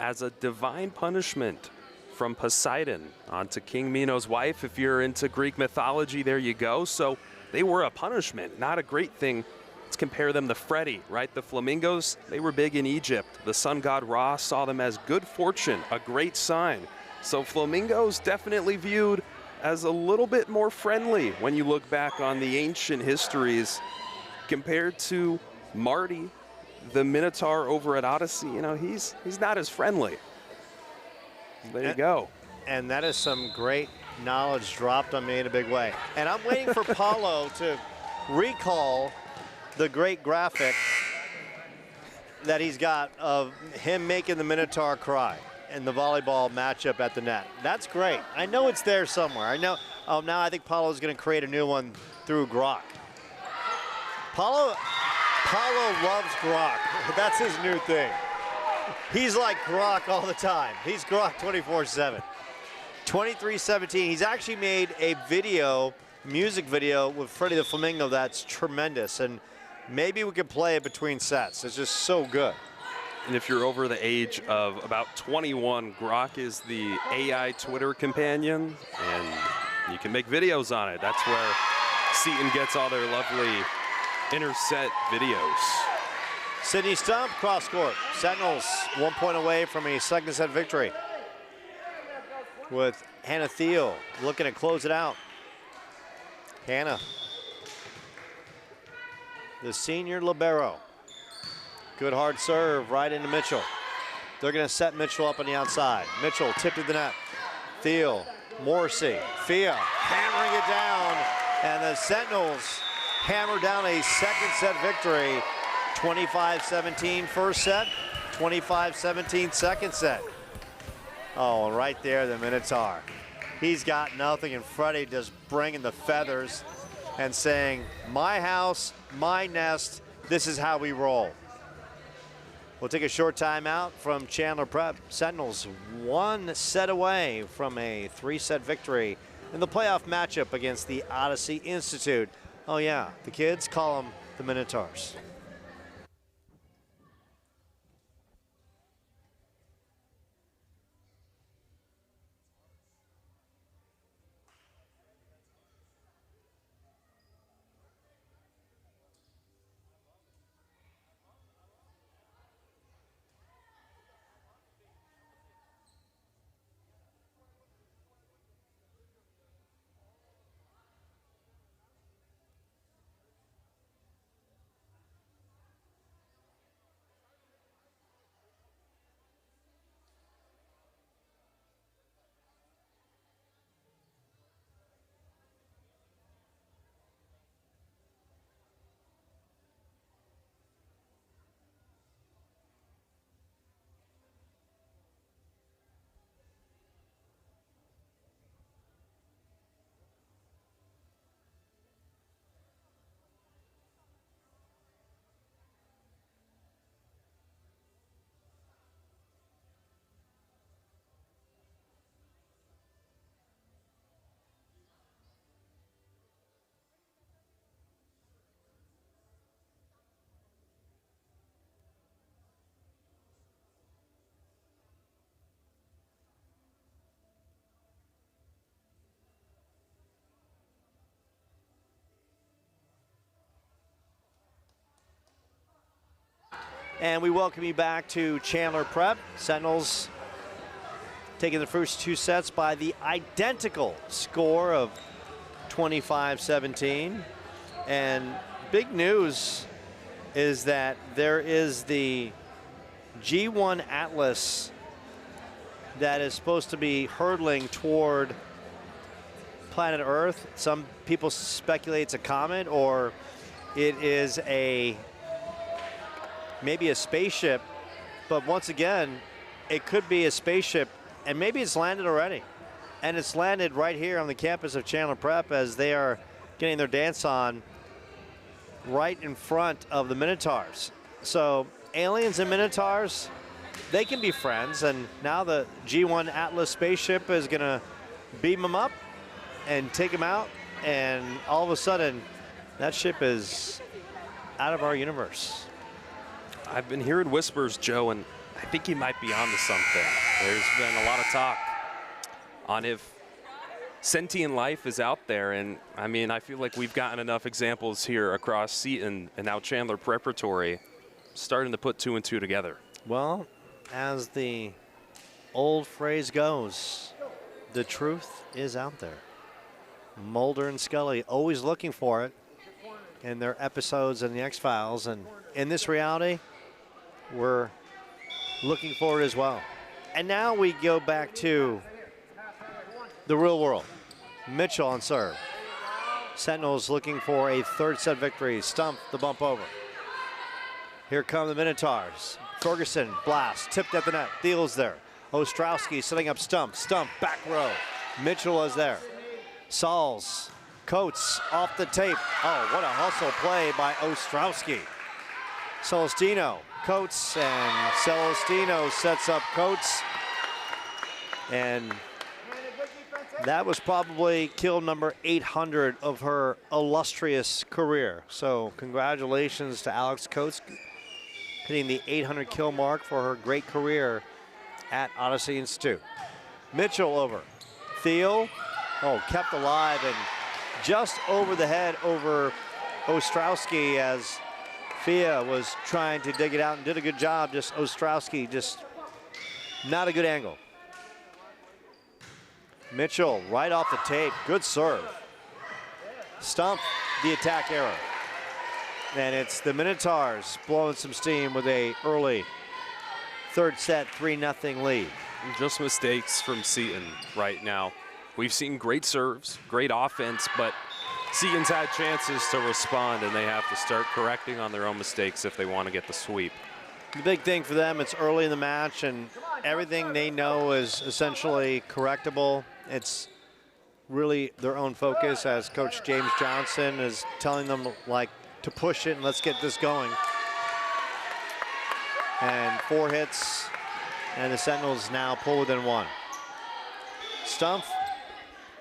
as a divine punishment from Poseidon onto King Minos' wife. If you're into Greek mythology, there you go. So they were a punishment, not a great thing. Let's compare them to Freddy, right? The flamingos, they were big in Egypt. The sun god Ra saw them as good fortune, a great sign. So flamingos definitely viewed as a little bit more friendly when you look back on the ancient histories compared to Marty, the Minotaur over at Odyssey. You know, he's not as friendly. There you go. And that is some great knowledge dropped on me in a big way. And I'm waiting for Paulo to recall the great graphic that he's got of him making the Minotaur cry in the volleyball matchup at the net. That's great. I know it's there somewhere. I know. Oh, now I think Paulo's going to create a new one through Grok. Paulo loves Grok. That's his new thing. He's like Grok all the time. He's Grok 24/7. 23-17. He's actually made a video, music video with Freddie the Flamingo that's tremendous. And maybe we could play it between sets. It's just so good. And if you're over the age of about 21, Grok is the AI Twitter companion, and you can make videos on it. That's where Seton gets all their lovely interset videos. Sydney Stumpf, cross court. Sentinels 1 point away from a second set victory. With Hannah Thiel looking to close it out. Hannah, the senior libero. Good hard serve right into Mitchell. They're going to set Mitchell up on the outside. Mitchell tipped to the net. Thiel, Morrissey, Fia hammering it down. And the Sentinels hammer down a second set victory. 25-17 first set, 25-17 second set. Oh, right there, the Minotaur. He's got nothing, and Freddie just bringing the feathers and saying, my house, my nest, this is how we roll. We'll take a short timeout from Chandler Prep. Sentinels 1 set away from a 3-set victory in the playoff matchup against the Odyssey Institute. Oh yeah, the kids call them the Minotaurs. And we welcome you back to Chandler Prep. Sentinels taking the first 2 sets by the identical score of 25-17. And big news is that there is the G1 Atlas that is supposed to be hurtling toward planet Earth. Some people speculate it's a comet, or it is maybe a spaceship. But once again, it could be a spaceship, and maybe it's landed already. And it's landed right here on the campus of Chandler Prep as they are getting their dance on right in front of the Minotaurs. So aliens and Minotaurs, they can be friends, and now the G1 Atlas spaceship is gonna beam them up and take them out, and all of a sudden that ship is out of our universe. I've been hearing whispers, Joe, and I think he might be onto something. There's been a lot of talk on if sentient life is out there, and I mean, I feel like we've gotten enough examples here across Seton and now Chandler Preparatory, starting to put 2 and 2 together. Well, as the old phrase goes, the truth is out there. Mulder and Scully always looking for it in their episodes in the X-Files, and in this reality, we're looking for it as well. And now we go back to the real world. Mitchell on serve. Sentinels looking for a 3rd set victory. Stump the bump over. Here come the Minotaurs. Ferguson, blast, tipped at the net. Thiel's there. Ostrowski setting up Stump. Stump, back row. Mitchell is there. Sauls, Coates off the tape. Oh, what a hustle play by Ostrowski. Celestino, Coates, and Celestino sets up Coates. And that was probably kill number 800 of her illustrious career. So congratulations to Alex Coates, hitting the 800 kill mark for her great career at Odyssey Institute. Mitchell over. Thiel, kept alive and just over the head over Ostrowski as Fia was trying to dig it out and did a good job. Just Ostrowski, just not a good angle. Mitchell right off the tape, good serve. Stump the attack error. And it's the Minotaurs blowing some steam with a early 3rd set 3-0 lead. Just mistakes from Seton right now. We've seen great serves, great offense, but Seton's had chances to respond, and they have to start correcting on their own mistakes if they want to get the sweep. The big thing for them, it's early in the match, and everything they know is essentially correctable. It's really their own focus, as Coach James Johnson is telling them like to push it and let's get this going. And 4 hits, and the Sentinels now pull within 1. Stump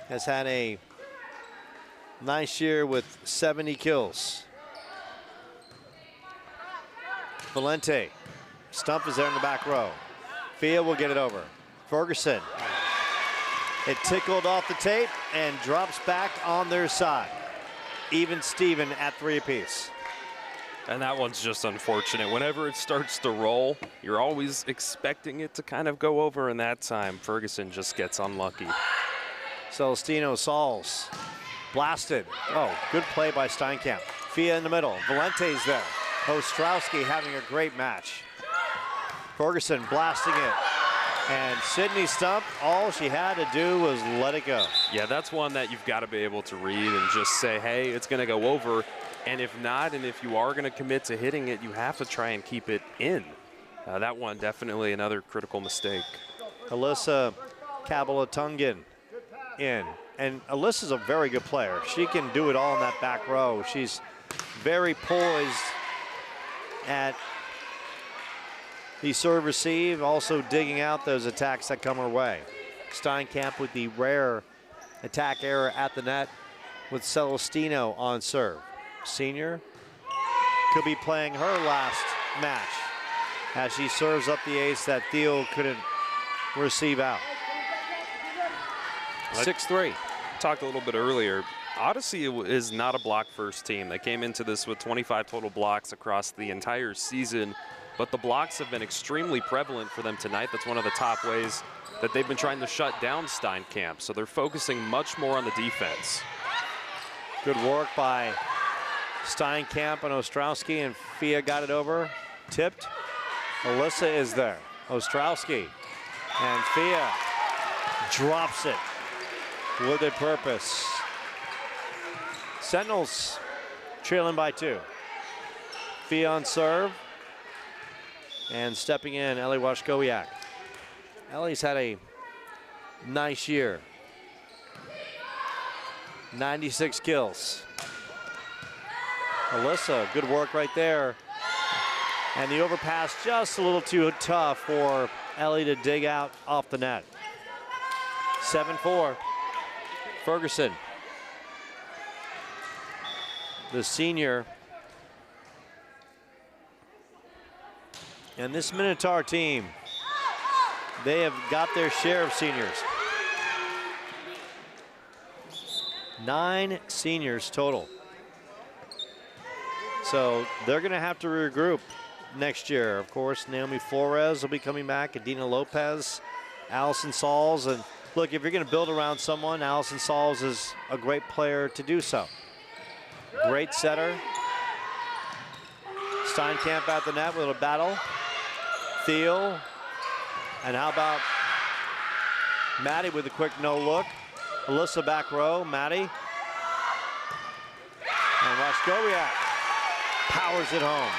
has had a nice year with 70 kills. Valente, Stump is there in the back row. Fia will get it over. Ferguson, it tickled off the tape and drops back on their side. Even Steven at 3 apiece. And that one's just unfortunate. Whenever it starts to roll, you're always expecting it to kind of go over, and that time Ferguson just gets unlucky. Celestino, Sauls, blasted. Oh, good play by Steinkamp. Fia in the middle, Valente's there. Ostrowski having a great match. Ferguson blasting it. And Sydney Stump, all she had to do was let it go. Yeah, that's one that you've got to be able to read and just say, hey, it's going to go over. And if not, and if you are going to commit to hitting it, you have to try and keep it in. That one, definitely another critical mistake. Alyssa Kabalatungan in. And Alyssa's a very good player. She can do it all in that back row. She's very poised at the serve receive, also digging out those attacks that come her way. Steinkamp with the rare attack error at the net with Celestino on serve. Senior could be playing her last match as she serves up the ace that Thiel couldn't receive out. 6-3. Talked a little bit earlier. Odyssey is not a block first team. They came into this with 25 total blocks across the entire season. but the blocks have been extremely prevalent for them tonight. That's one of the top ways that they've been trying to shut down Steinkamp. So they're focusing much more on the defense. Good work by Steinkamp and Ostrowski, and Fia got it over. Tipped. Alyssa is there. Ostrowski and Fia drops it with a purpose. Sentinels trailing by 2. Fia on serve. And stepping in, Ellie Washkowiak. Ellie's had a nice year. 96 kills. Alyssa, good work right there. And the overpass just a little too tough for Ellie to dig out off the net. 7-4. Ferguson. The senior. And this Minotaur team, they have got their share of seniors. 9 seniors total. So they're going to have to regroup next year. Of course, Naomi Flores will be coming back, Adina Lopez, Allison Sauls. And look, if you're going to build around someone, Allison Sauls is a great player to do so. Great setter. Steinkamp at the net with a battle. Thiel. And how about Maddie with a quick no look. Alyssa back row, Maddie. And Washkowiak powers it home.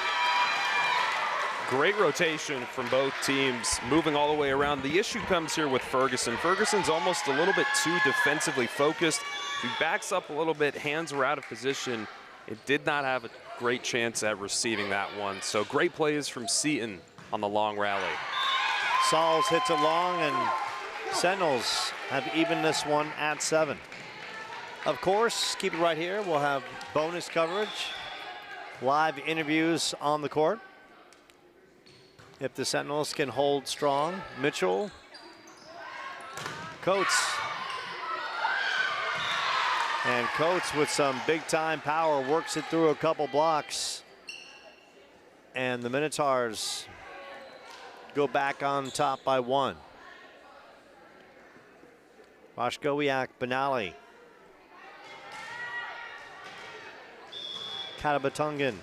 Great rotation from both teams, moving all the way around. The issue comes here with Ferguson. Ferguson's almost a little bit too defensively focused. He backs up a little bit, hands were out of position. It did not have a great chance at receiving that one. So great plays from Seton on the long rally. Sauls hits it long, and Sentinels have evened this one at 7. Of course, keep it right here. We'll have bonus coverage, live interviews on the court. If the Sentinels can hold strong. Mitchell, Coates. And Coates with some big time power works it through a couple blocks. And the Minotaurs go back on top by 1. Washkowiak, Benali. Katabatungan,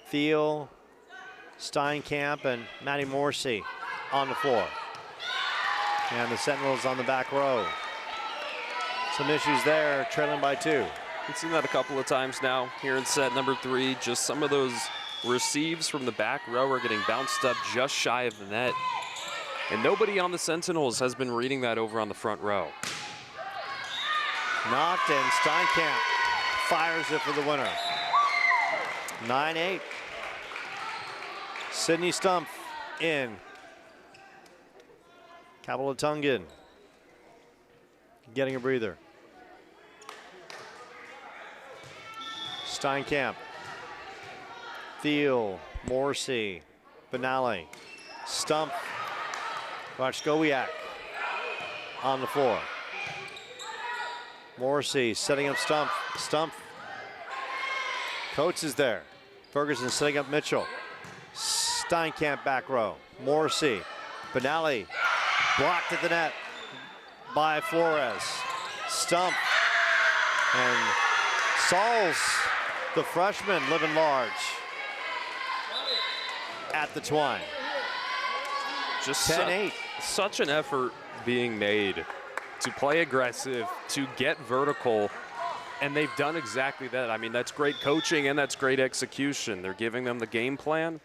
Thiel, Steinkamp, and Maddie Morrissey on the floor. And the Sentinels on the back row. Some issues there, trailing by 2. We've seen that a couple of times now here in set number 3. Just some of those receives from the back row are getting bounced up just shy of the net. And nobody on the Sentinels has been reading that over on the front row. Knocked, and Steinkamp fires it for the winner. 9-8. Sydney Stumpf in. Kabalatungan getting a breather. Steinkamp. Thiel, Morrissey, Benali, Stumpf, Washkowiak on the floor. Morrissey setting up Stumpf. Stumpf. Coates is there. Ferguson setting up Mitchell. Steinkamp back row. Morrissey. Benali blocked at the net by Flores. Stumpf. And Sauls, the freshman, living large at the twine. Just 10-8. Such an effort being made to play aggressive, to get vertical, and they've done exactly that. I mean, that's great coaching and that's great execution. They're giving them the game plan.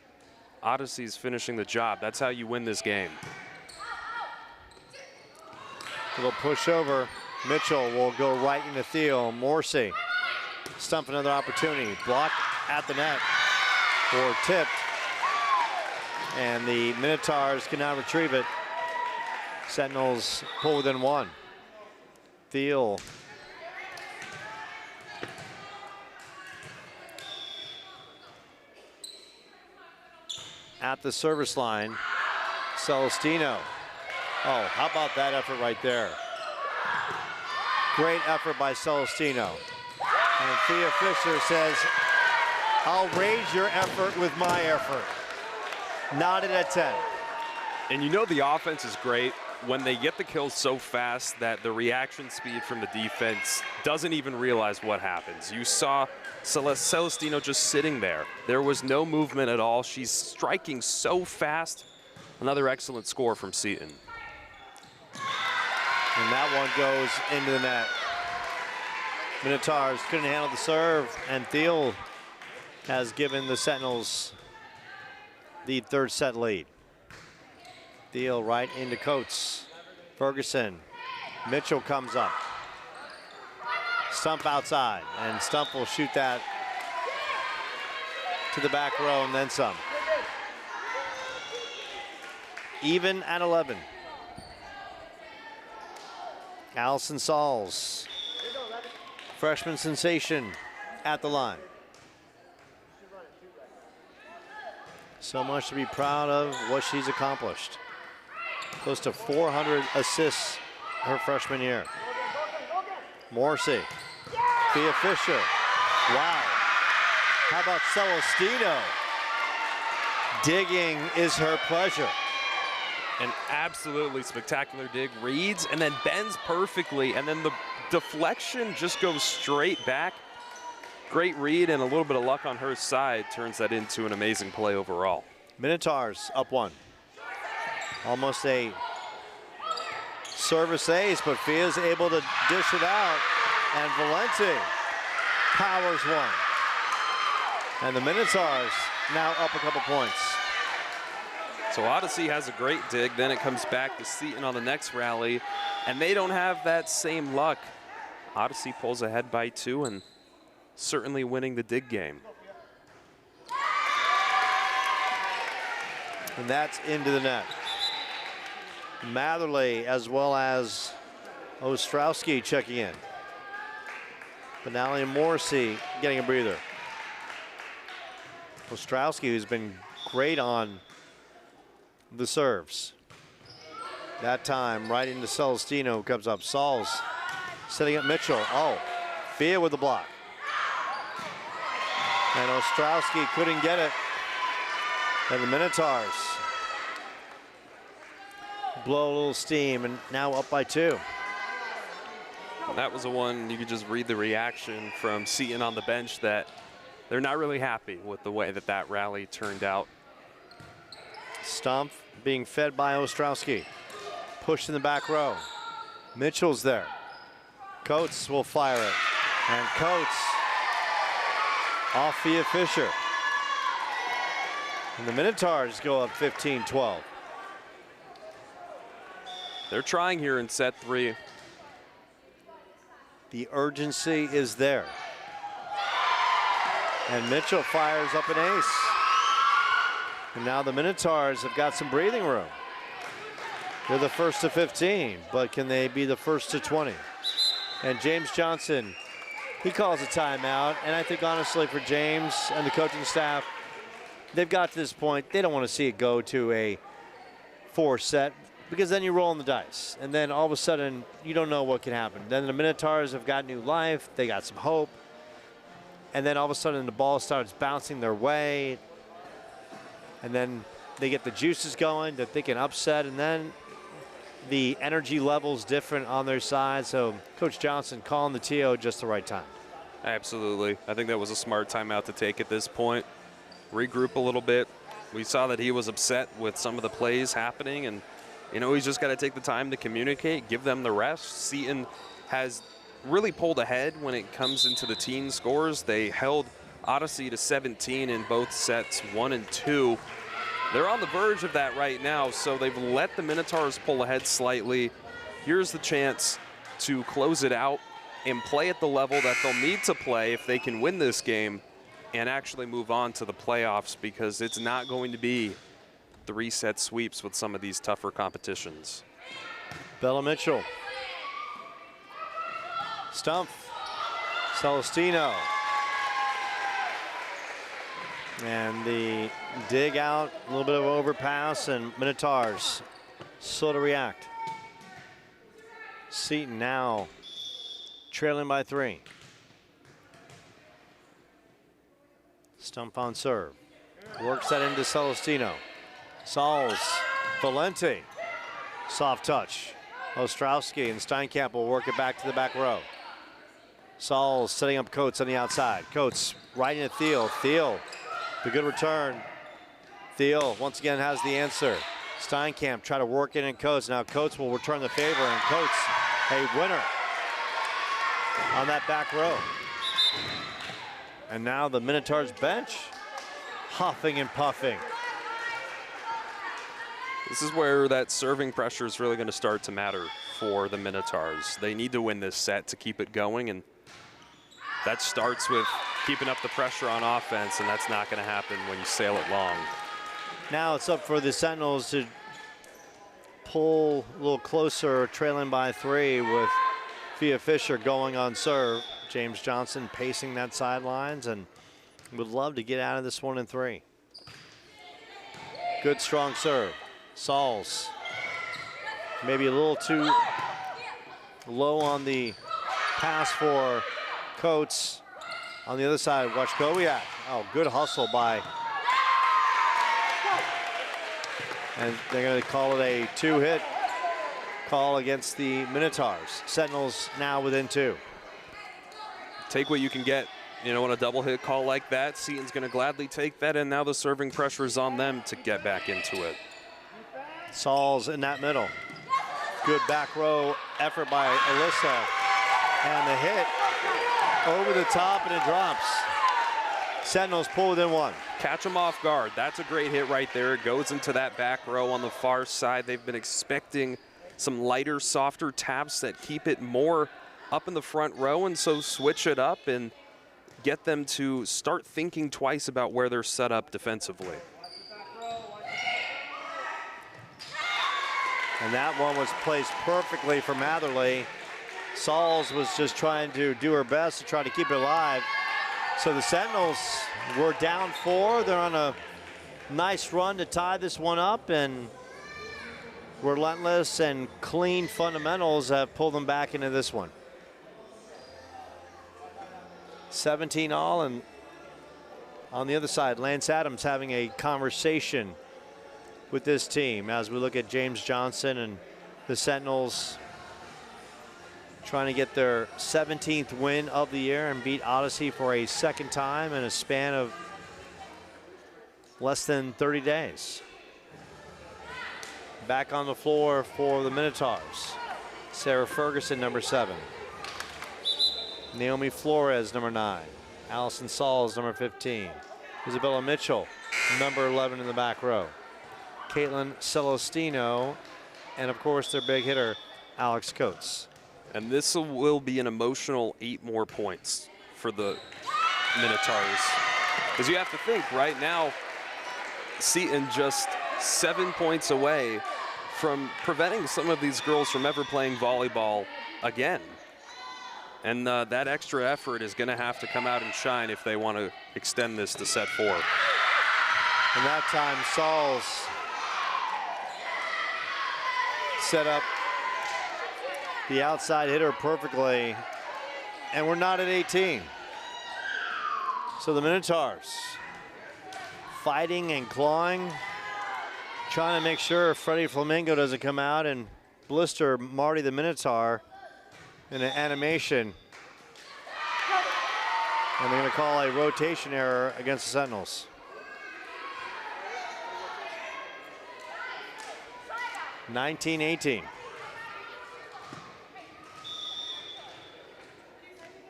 Odyssey's finishing the job. That's how you win this game. Little push over. Mitchell will go right into Thiel. Morrissey. Stumpf, another opportunity. Blocked at the net or tipped. And the Minotaurs cannot retrieve it. Sentinels pull within 1. Thiel. At the service line, Celestino. Oh, how about that effort right there? Great effort by Celestino. And Thea Fisher says, I'll raise your effort with my effort. knotted at 10. And you know the offense is great when they get the kills so fast that the reaction speed from the defense doesn't even realize what happens. You saw Celestino just sitting there. There was no movement at all. She's striking so fast. Another excellent score from Seton. And that one goes into the net. Minotaurs couldn't handle the serve, and Thiel has given the Sentinels the third set lead. Thiel right into Coates. Ferguson. Mitchell comes up. Stump outside, and Stump will shoot that to the back row and then some. Even at 11. Allison Sauls, freshman sensation, at the line. So much to be proud of what she's accomplished. Close to 400 assists her freshman year. Morrissey, Thea Fisher, wow. How about Celestino? Digging is her pleasure. An absolutely spectacular dig, reads and then bends perfectly, and then the deflection just goes straight back. Great read and a little bit of luck on her side turns that into an amazing play overall. Minotaurs up 1. Almost a service ace, but Fia's able to dish it out, and Valenti powers 1. And the Minotaurs now up a couple points. So Odyssey has a great dig, then it comes back to Seton on the next rally, and they don't have that same luck. Odyssey pulls ahead by 2 and certainly winning the dig game. And that's into the net. Matherly as well as Ostrowski checking in. Benally and Morrissey getting a breather. Ostrowski, who's been great on the serves. That time right into Celestino, comes up. Sauls setting up Mitchell. Oh, Fia with the block. And Ostrowski couldn't get it. And the Minotaurs blow a little steam, and now up by 2. That was the one you could just read the reaction from Seton on the bench that they're not really happy with the way that that rally turned out. Stump being fed by Ostrowski. Pushed in the back row. Mitchell's there. Coates will fire it. And Coates off Fia Fisher. And the Minotaurs go up 15-12. They're trying here in set 3. The urgency is there. And Mitchell fires up an ace. And now the Minotaurs have got some breathing room. They're the first to 15, but can they be the first to 20? And James Johnson, he calls a timeout. And I think honestly for James and the coaching staff, they've got to this point, they don't want to see it go to a 4 set, because then you're rolling the dice. And then all of a sudden, you don't know what can happen. Then the Minotaurs have got new life. They got some hope. And then all of a sudden, the ball starts bouncing their way. And then they get the juices going that they can upset. And then the energy level's different on their side. So Coach Johnson calling the TO just the right time. Absolutely. I think that was a smart timeout to take at this point. Regroup a little bit. We saw that he was upset with some of the plays happening, and you know, he's just got to take the time to communicate, give them the rest. Seton has really pulled ahead when it comes into the teen scores. They held Odyssey to 17 in both sets 1 and 2. They're on the verge of that right now, so they've let the Minotaurs pull ahead slightly. Here's the chance to close it out and play at the level that they'll need to play if they can win this game and actually move on to the playoffs, because it's not going to be 3-set sweeps with some of these tougher competitions. Bella Mitchell. Stump. Celestino. And the dig out, a little bit of overpass, and Minotaurs slow to react. Seton now trailing by 3. Stump on serve. Works that into Celestino. Sauls, Valenti, soft touch. Ostrowski and Steinkamp will work it back to the back row. Sauls setting up Coates on the outside. Coates right into Thiel. Thiel, the good return. Thiel once again has the answer. Steinkamp try to work it in Coates. Now Coates will return the favor, and Coates a winner on that back row. And now the Minotaurs bench huffing and puffing. This is where that serving pressure is really going to start to matter for the Minotaurs. They need to win this set to keep it going, and that starts with keeping up the pressure on offense, and that's not going to happen when you sail it long. Now it's up for the Sentinels to pull a little closer, trailing by 3 with Fia Fisher going on serve. James Johnson pacing that sidelines and would love to get out of this 1 and 3. Good strong serve. Sauls maybe a little too low on the pass for Coates. On the other side, Wachkowiak. Oh, good hustle by. And they're going to call it a 2-hit call against the Minotaurs. Sentinels now within 2. Take what you can get, you know, on a double hit call like that. Seton's going to gladly take that, and now the serving pressure is on them to get back into it. Sauls in that middle. Good back row effort by Alyssa. And the hit over the top, and it drops. Sentinels pull within 1. Catch them off guard. That's a great hit right there. It goes into that back row on the far side. They've been expecting some lighter, softer taps that keep it more up in the front row, and so switch it up and get them to start thinking twice about where they're set up defensively. And that one was placed perfectly for Matherly. Sauls was just trying to do her best to try to keep it alive. So the Sentinels were down 4. They're on a nice run to tie this one up, and relentless and clean fundamentals have pulled them back into this one. 17 all, and on the other side, Lance Adams having a conversation with this team as we look at James Johnson and the Sentinels trying to get their 17th win of the year and beat Odyssey for a second time in a span of less than 30 days. Back on the floor for the Minotaurs. Sarah Ferguson, number 7. Naomi Flores, number 9. Allison Sauls, number 15. Isabella Mitchell, number 11 in the back row. Caitlin Celestino, and of course their big hitter, Alex Coates. And this will be an emotional 8 more points for the Minotaurs. Because you have to think, right now, Seton just 7 points away from preventing some of these girls from ever playing volleyball again. And that extra effort is going to have to come out and shine if they want to extend this to set 4. And that time, Sauls set up the outside hitter perfectly, and we're not at 18. So the Minotaurs fighting and clawing, trying to make sure Freddie Flamingo doesn't come out and blister Marty the Minotaur in an animation. And they're going to call a rotation error against the Sentinels. (19-18).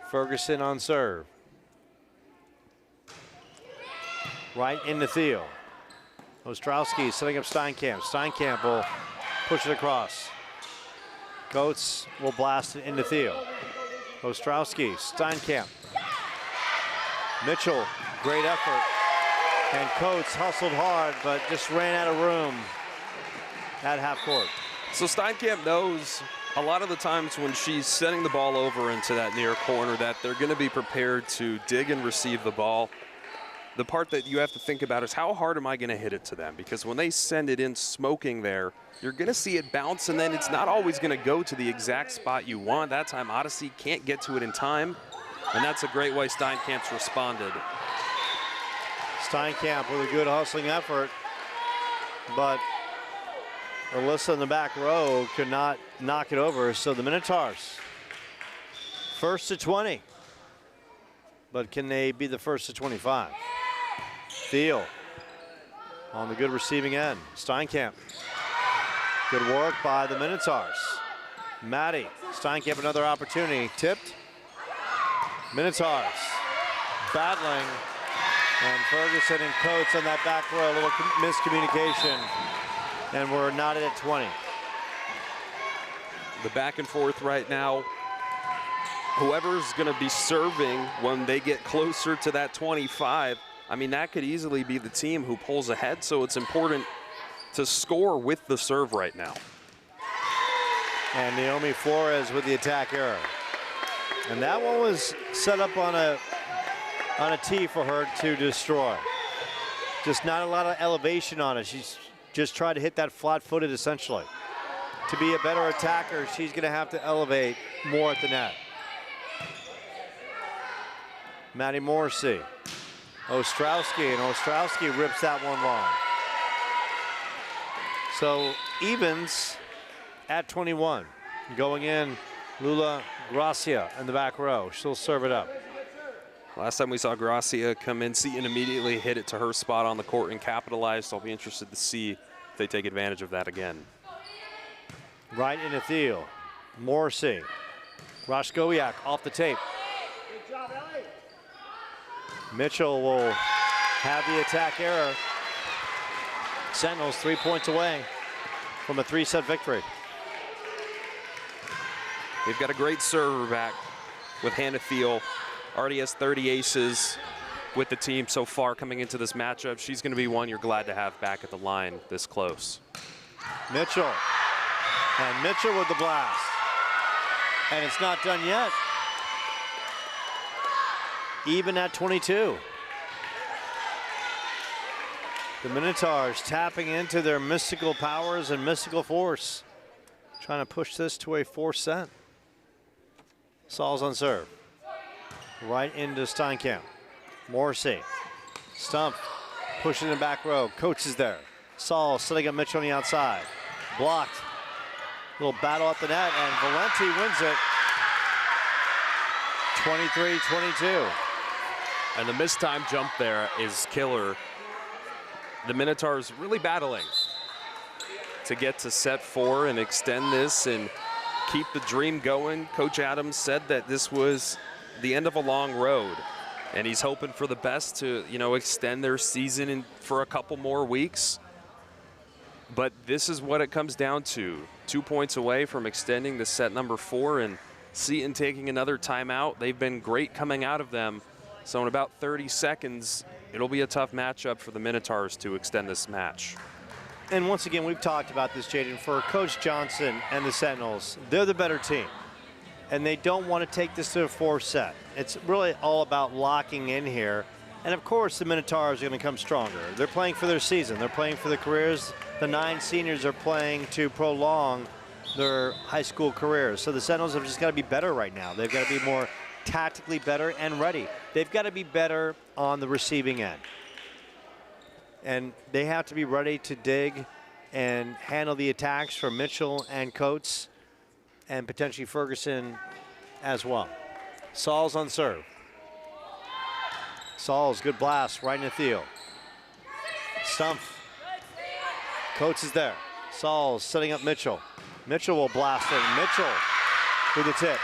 Ferguson on serve. Right into Thiel. Ostrowski setting up Steinkamp. Steinkamp will push it across. Coates will blast it into Thiel. Ostrowski, Steinkamp. Mitchell, great effort. And Coates hustled hard, but just ran out of room at half court. So Steinkamp knows a lot of the times when she's sending the ball over into that near corner that they're going to be prepared to dig and receive the ball. The part that you have to think about is how hard am I going to hit it to them? Because when they send it in smoking there, you're going to see it bounce, and then it's not always going to go to the exact spot you want. That time Odyssey can't get to it in time, and that's a great way Steinkamp's responded. Steinkamp with a good hustling effort. but Alyssa in the back row could not knock it over. So the Minotaurs, first to 20. But can they be the first to 25? Thiel on the good receiving end. Steinkamp. Good work by the Minotaurs. Maddie. Steinkamp another opportunity. Tipped. Minotaurs battling. And Ferguson and Coates on that back row. A little miscommunication. And we're knotted at 20. The back and forth right now. Whoever's going to be serving when they get closer to that 25, I mean, that could easily be the team who pulls ahead, so it's important to score with the serve right now. And Naomi Flores with the attack error. And that one was set up on a tee for her to destroy. Just not a lot of elevation on it. She's just tried to hit that flat-footed essentially. To be a better attacker, she's going to have to elevate more at the net. Maddie Morrissey. Ostrowski, and Ostrowski rips that one long. So evens at 21. Going in, Lula Gracia in the back row. She'll serve it up. Last time we saw Gracia come in, Seton immediately hit it to her spot on the court and capitalized. I'll be interested to see if they take advantage of that again. Right into Thiel. Morrissey. Roshkowiak off the tape. Mitchell will have the attack error. Sentinels 3 points away from a 3-set victory. They've got a great server back with Hannah Thiel. Already has 30 aces with the team so far coming into this matchup. She's going to be one you're glad to have back at the line this close. Mitchell. And Mitchell with the blast. And it's not done yet. Even at 22. The Minotaurs tapping into their mystical powers and mystical force. Trying to push this to a 4-set. Saul's on serve. Right into Steinkamp. Morrissey. Stump. Pushing in the back row. Coates is there. Saul setting up Mitchell on the outside. Blocked. Little battle at the net, and Valenti wins it. 23-22. And the missed time jump there is killer. The Minotaurs really battling to get to set 4 and extend this and keep the dream going. Coach Adams said that this was the end of a long road, and he's hoping for the best to, extend their season for a couple more weeks. But this is what it comes down to. 2 points away from extending the set number 4, and Seton taking another timeout. They've been great coming out of them. So in about 30 seconds, it'll be a tough matchup for the Minotaurs to extend this match. And once again, we've talked about this, Jaden. For Coach Johnson and the Sentinels, they're the better team. And they don't want to take this to a 4-set. It's really all about locking in here. And of course, the Minotaurs are going to come stronger. They're playing for their season. They're playing for their careers. The 9 seniors are playing to prolong their high school careers. So the Sentinels have just got to be better right now. They've got to be more tactically better and ready. They've got to be better on the receiving end. And they have to be ready to dig and handle the attacks from Mitchell and Coates and potentially Ferguson as well. Saul's on serve. Saul's good blast right into Thiel. Stump. Coates is there. Saul's setting up Mitchell. Mitchell will blast in. Mitchell with the tip.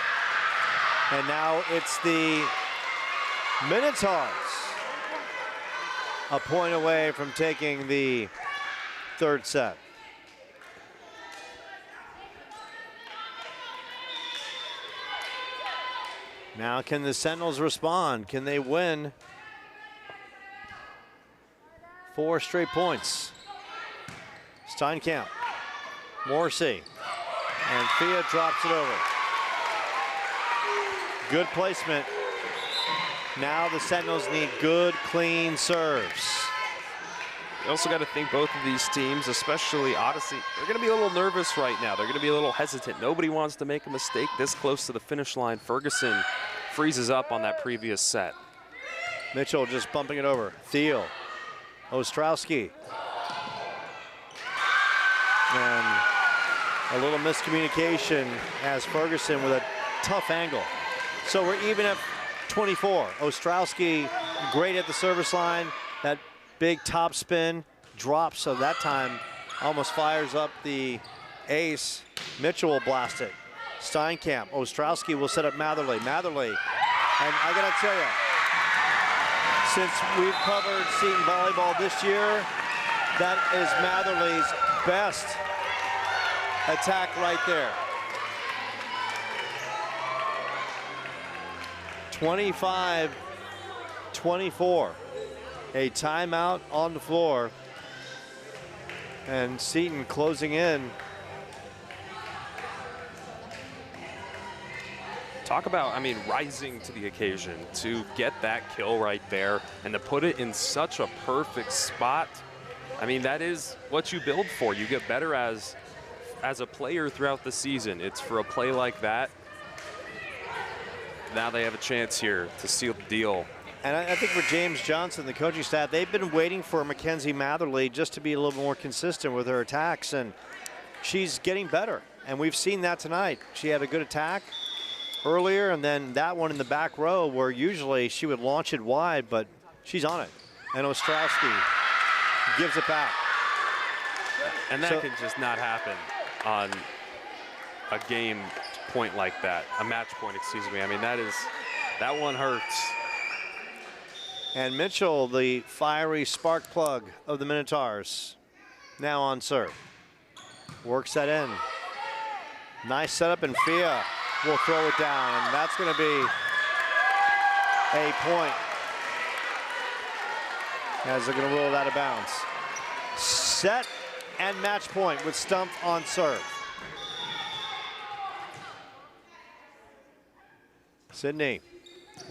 And now it's the Minotaurs a point away from taking the 3rd set. Now can the Sentinels respond? Can they win 4 straight points? Steinkamp, Morrissey, and Thea drops it over. Good placement. Now the Sentinels need good, clean serves. You also got to think both of these teams, especially Odyssey, they're going to be a little nervous right now. They're going to be a little hesitant. Nobody wants to make a mistake this close to the finish line. Ferguson freezes up on that previous set. Mitchell just bumping it over. Thiel, Ostrowski. And a little miscommunication as Ferguson with a tough angle. So we're even at 24. Ostrowski great at the service line. That big top spin drops, so that time almost fires up the ace. Mitchell will blast it. Steinkamp, Ostrowski will set up Matherly. Matherly, and I gotta tell you, since we've covered Seton volleyball this year, that is Matherly's best attack right there. 25-24. A timeout on the floor. And Seton closing in. Talk about, I mean, rising to the occasion to get that kill right there and to put it in such a perfect spot. I mean, that is what you build for. You get better as a player throughout the season. It's for a play like that. Now they have a chance here to seal the deal. And I think for James Johnson, the coaching staff, they've been waiting for Mackenzie Matherly just to be a little more consistent with her attacks, and she's getting better. And we've seen that tonight. She had a good attack earlier, and then that one in the back row where usually she would launch it wide, but she's on it. And Ostrowski gives it back. And that can just not happen on a game point like that, a match point, excuse me. I mean, that one hurts. And Mitchell, the fiery spark plug of the Minotaurs, now on serve. Works that in. Nice setup, and Fia will throw it down, and that's going to be a point as they're going to roll it out of bounds. Set and match point with Stumpf on serve. Sydney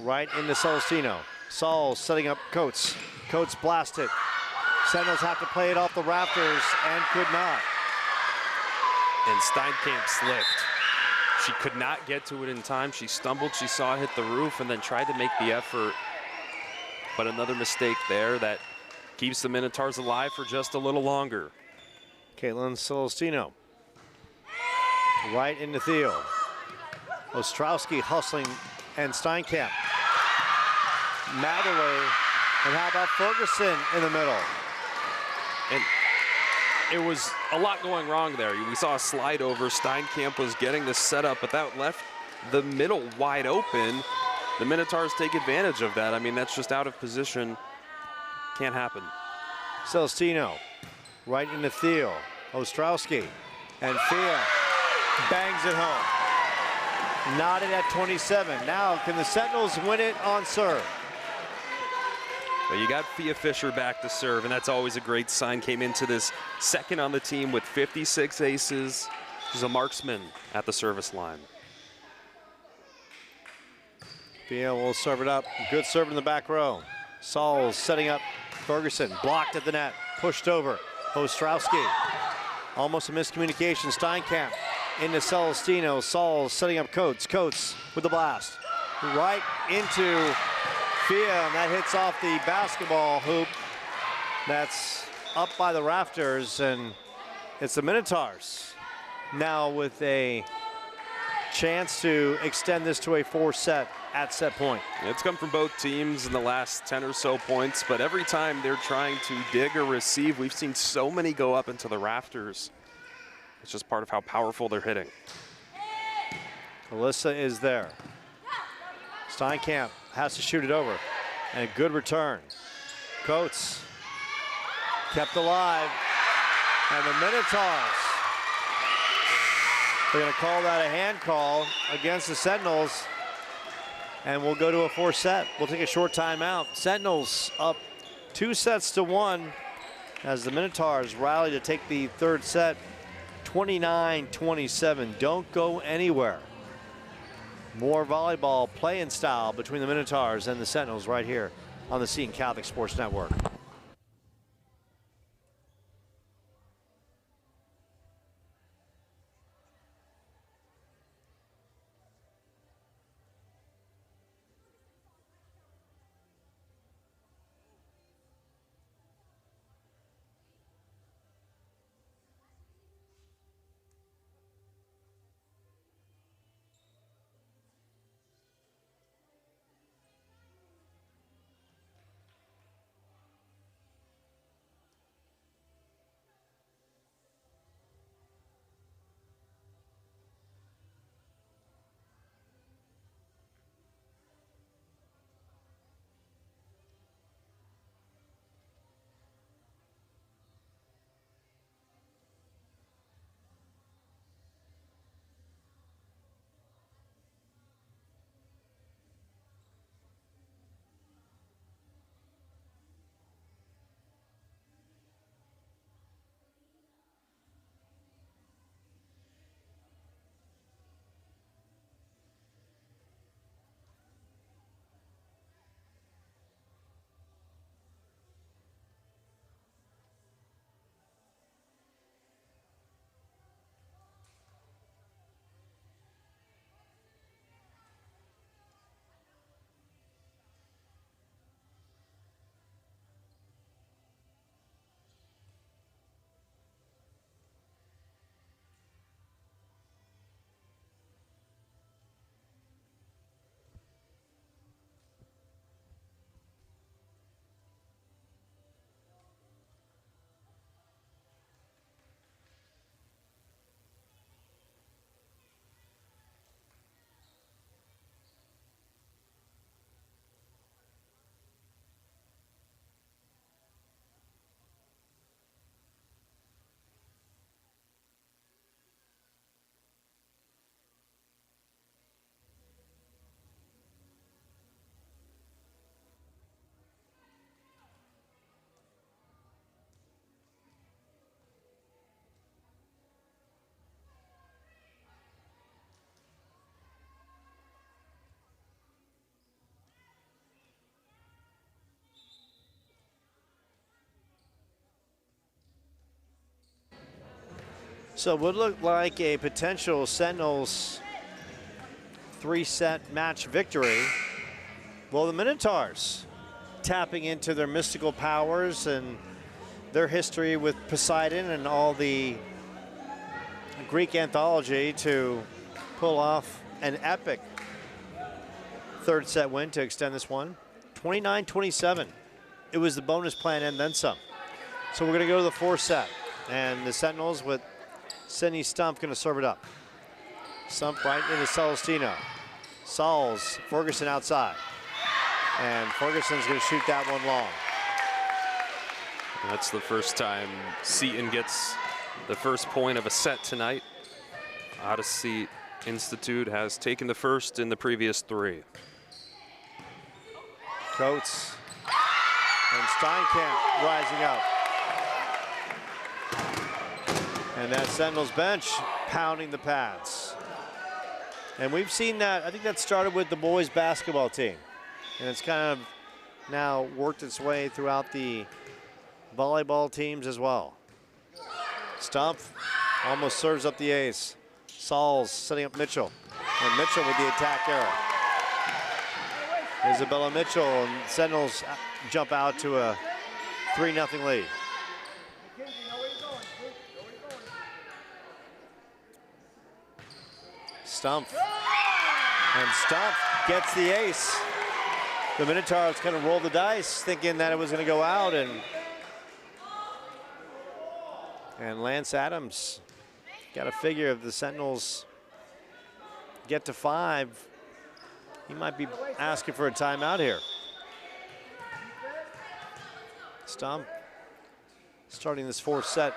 right into Celestino. Saul setting up Coates. Coates blasted. Sentinels have to play it off the rafters and could not. And Steinkamp slipped. She could not get to it in time. She stumbled, she saw it hit the roof, and then tried to make the effort. But another mistake there that keeps the Minotaurs alive for just a little longer. Caitlin Celestino. Right into Theo. Ostrowski hustling, and Steinkamp. Matherly, and how about Ferguson in the middle? And it was a lot going wrong there. We saw a slide over. Steinkamp was getting the setup, but that left the middle wide open. The Minotaurs take advantage of that. I mean, that's just out of position. Can't happen. Celestino, right into Theo. Ostrowski, and Fia bangs it home. Knotted at 27. Now, can the Sentinels win it on serve? But you got Fia Fisher back to serve, and that's always a great sign. Came into this second on the team with 56 aces. She's a marksman at the service line. Fia will serve it up. Good serve in the back row. Saul setting up Ferguson. Blocked at the net. Pushed over. Ostrowski. Almost a miscommunication. Steinkamp into Celestino. Saul setting up Coates. Coates with the blast. Right into Fia, and that hits off the basketball hoop. That's up by the rafters, and it's the Minotaurs now with a chance to extend this to a 4-set at set point. It's come from both teams in the last 10 or so points, but every time they're trying to dig or receive, we've seen so many go up into the rafters. It's just part of how powerful they're hitting. Alyssa is there. Steinkamp has to shoot it over, and a good return. Coates kept alive, and the Minotaurs, they're going to call that a hand call against the Sentinels, and we'll go to a 4-set. We'll take a short timeout. Sentinels up 2-1 as the Minotaurs rally to take the third set, 29-27. Don't go anywhere. More volleyball play and style between the Minotaurs and the Sentinels right here on the Seton Catholic Sports Network. So it would look like a potential Sentinels 3-set match victory. Well, the Minotaurs tapping into their mystical powers and their history with Poseidon and all the Greek anthology to pull off an epic 3rd set win to extend this one. 29-27. It was the bonus plan and then some. So we're going to go to the 4th set. And the Sentinels with Sydney Stump going to serve it up. Stump right into Celestino. Sauls, Ferguson outside. And Ferguson's going to shoot that one long. That's the first time Seton gets the first point of a set tonight. Odyssey Institute has taken the first in the previous 3. Coates and Steinkamp rising up. And that Sentinels bench pounding the pads. And we've seen that, I think that started with the boys basketball team. And it's kind of now worked its way throughout the volleyball teams as well. Stump almost serves up the ace. Sauls setting up Mitchell. And Mitchell with the attack error. Isabella Mitchell and Sentinels jump out to a 3-0 lead. Stump. And Stump gets the ace. The Minotaurs kind of rolled the dice thinking that it was going to go out, and Lance Adams got to figure if the Sentinels get to 5, he might be asking for a timeout here. Stump starting this 4th set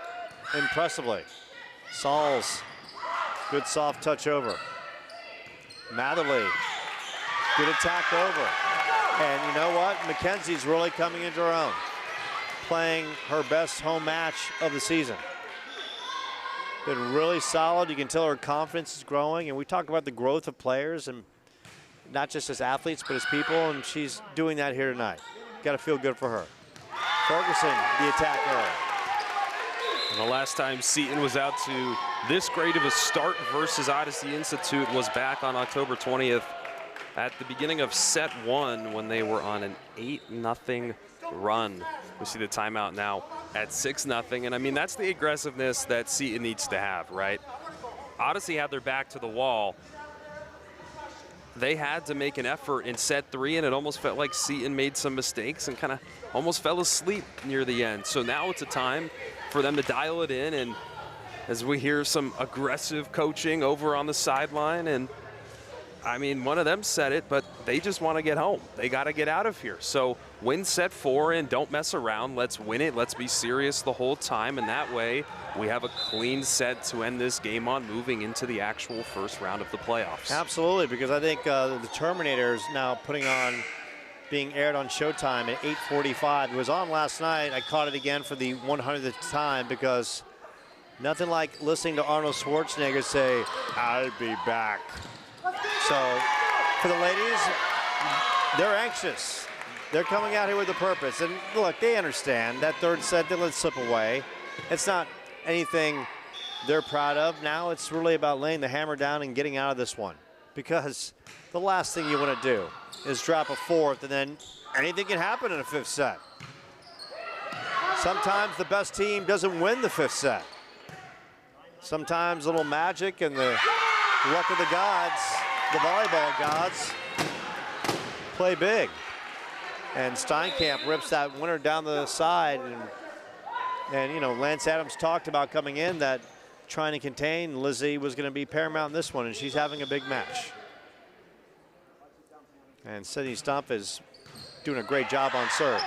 impressively. Sauls, good soft touch over. Matherly, good attack over. And you know what? Mackenzie's really coming into her own, playing her best home match of the season. Been really solid. You can tell her confidence is growing, and we talk about the growth of players, and not just as athletes, but as people, and she's doing that here tonight. Got to feel good for her. Ferguson, the attacker. And the last time Seton was out to this great of a start versus Odyssey Institute was back on October 20th at the beginning of set 1 when they were on an 8-0 run. We see the timeout now at 6-0, and I mean, that's the aggressiveness that Seton needs to have, right? Odyssey had their back to the wall. They had to make an effort in set 3, and it almost felt like Seton made some mistakes and kind of almost fell asleep near the end. So now it's a time for them to dial it in, and as we hear some aggressive coaching over on the sideline, and I mean, one of them said it, but they just want to get home. They got to get out of here. So win set 4 and don't mess around. Let's win it. Let's be serious the whole time. And that way we have a clean set to end this game on, moving into the actual first round of the playoffs. Absolutely, because I think the Terminator is now being aired on Showtime at 8:45. It was on last night. I caught it again for the 100th time because nothing like listening to Arnold Schwarzenegger say, "I'll be back." So for the ladies, they're anxious. They're coming out here with a purpose. And look, they understand that 3rd set they let slip away. It's not anything they're proud of. Now it's really about laying the hammer down and getting out of this one. Because the last thing you want to do is drop a 4th, and then anything can happen in a 5th set. Sometimes the best team doesn't win the 5th set. Sometimes a little magic and the luck of the gods, the volleyball gods, play big. And Steinkamp rips that winner down the side. And you know, Lance Adams talked about coming in that trying to contain Lizzie was going to be paramount in this one, and she's having a big match. And Sydney Stump is doing a great job on serve.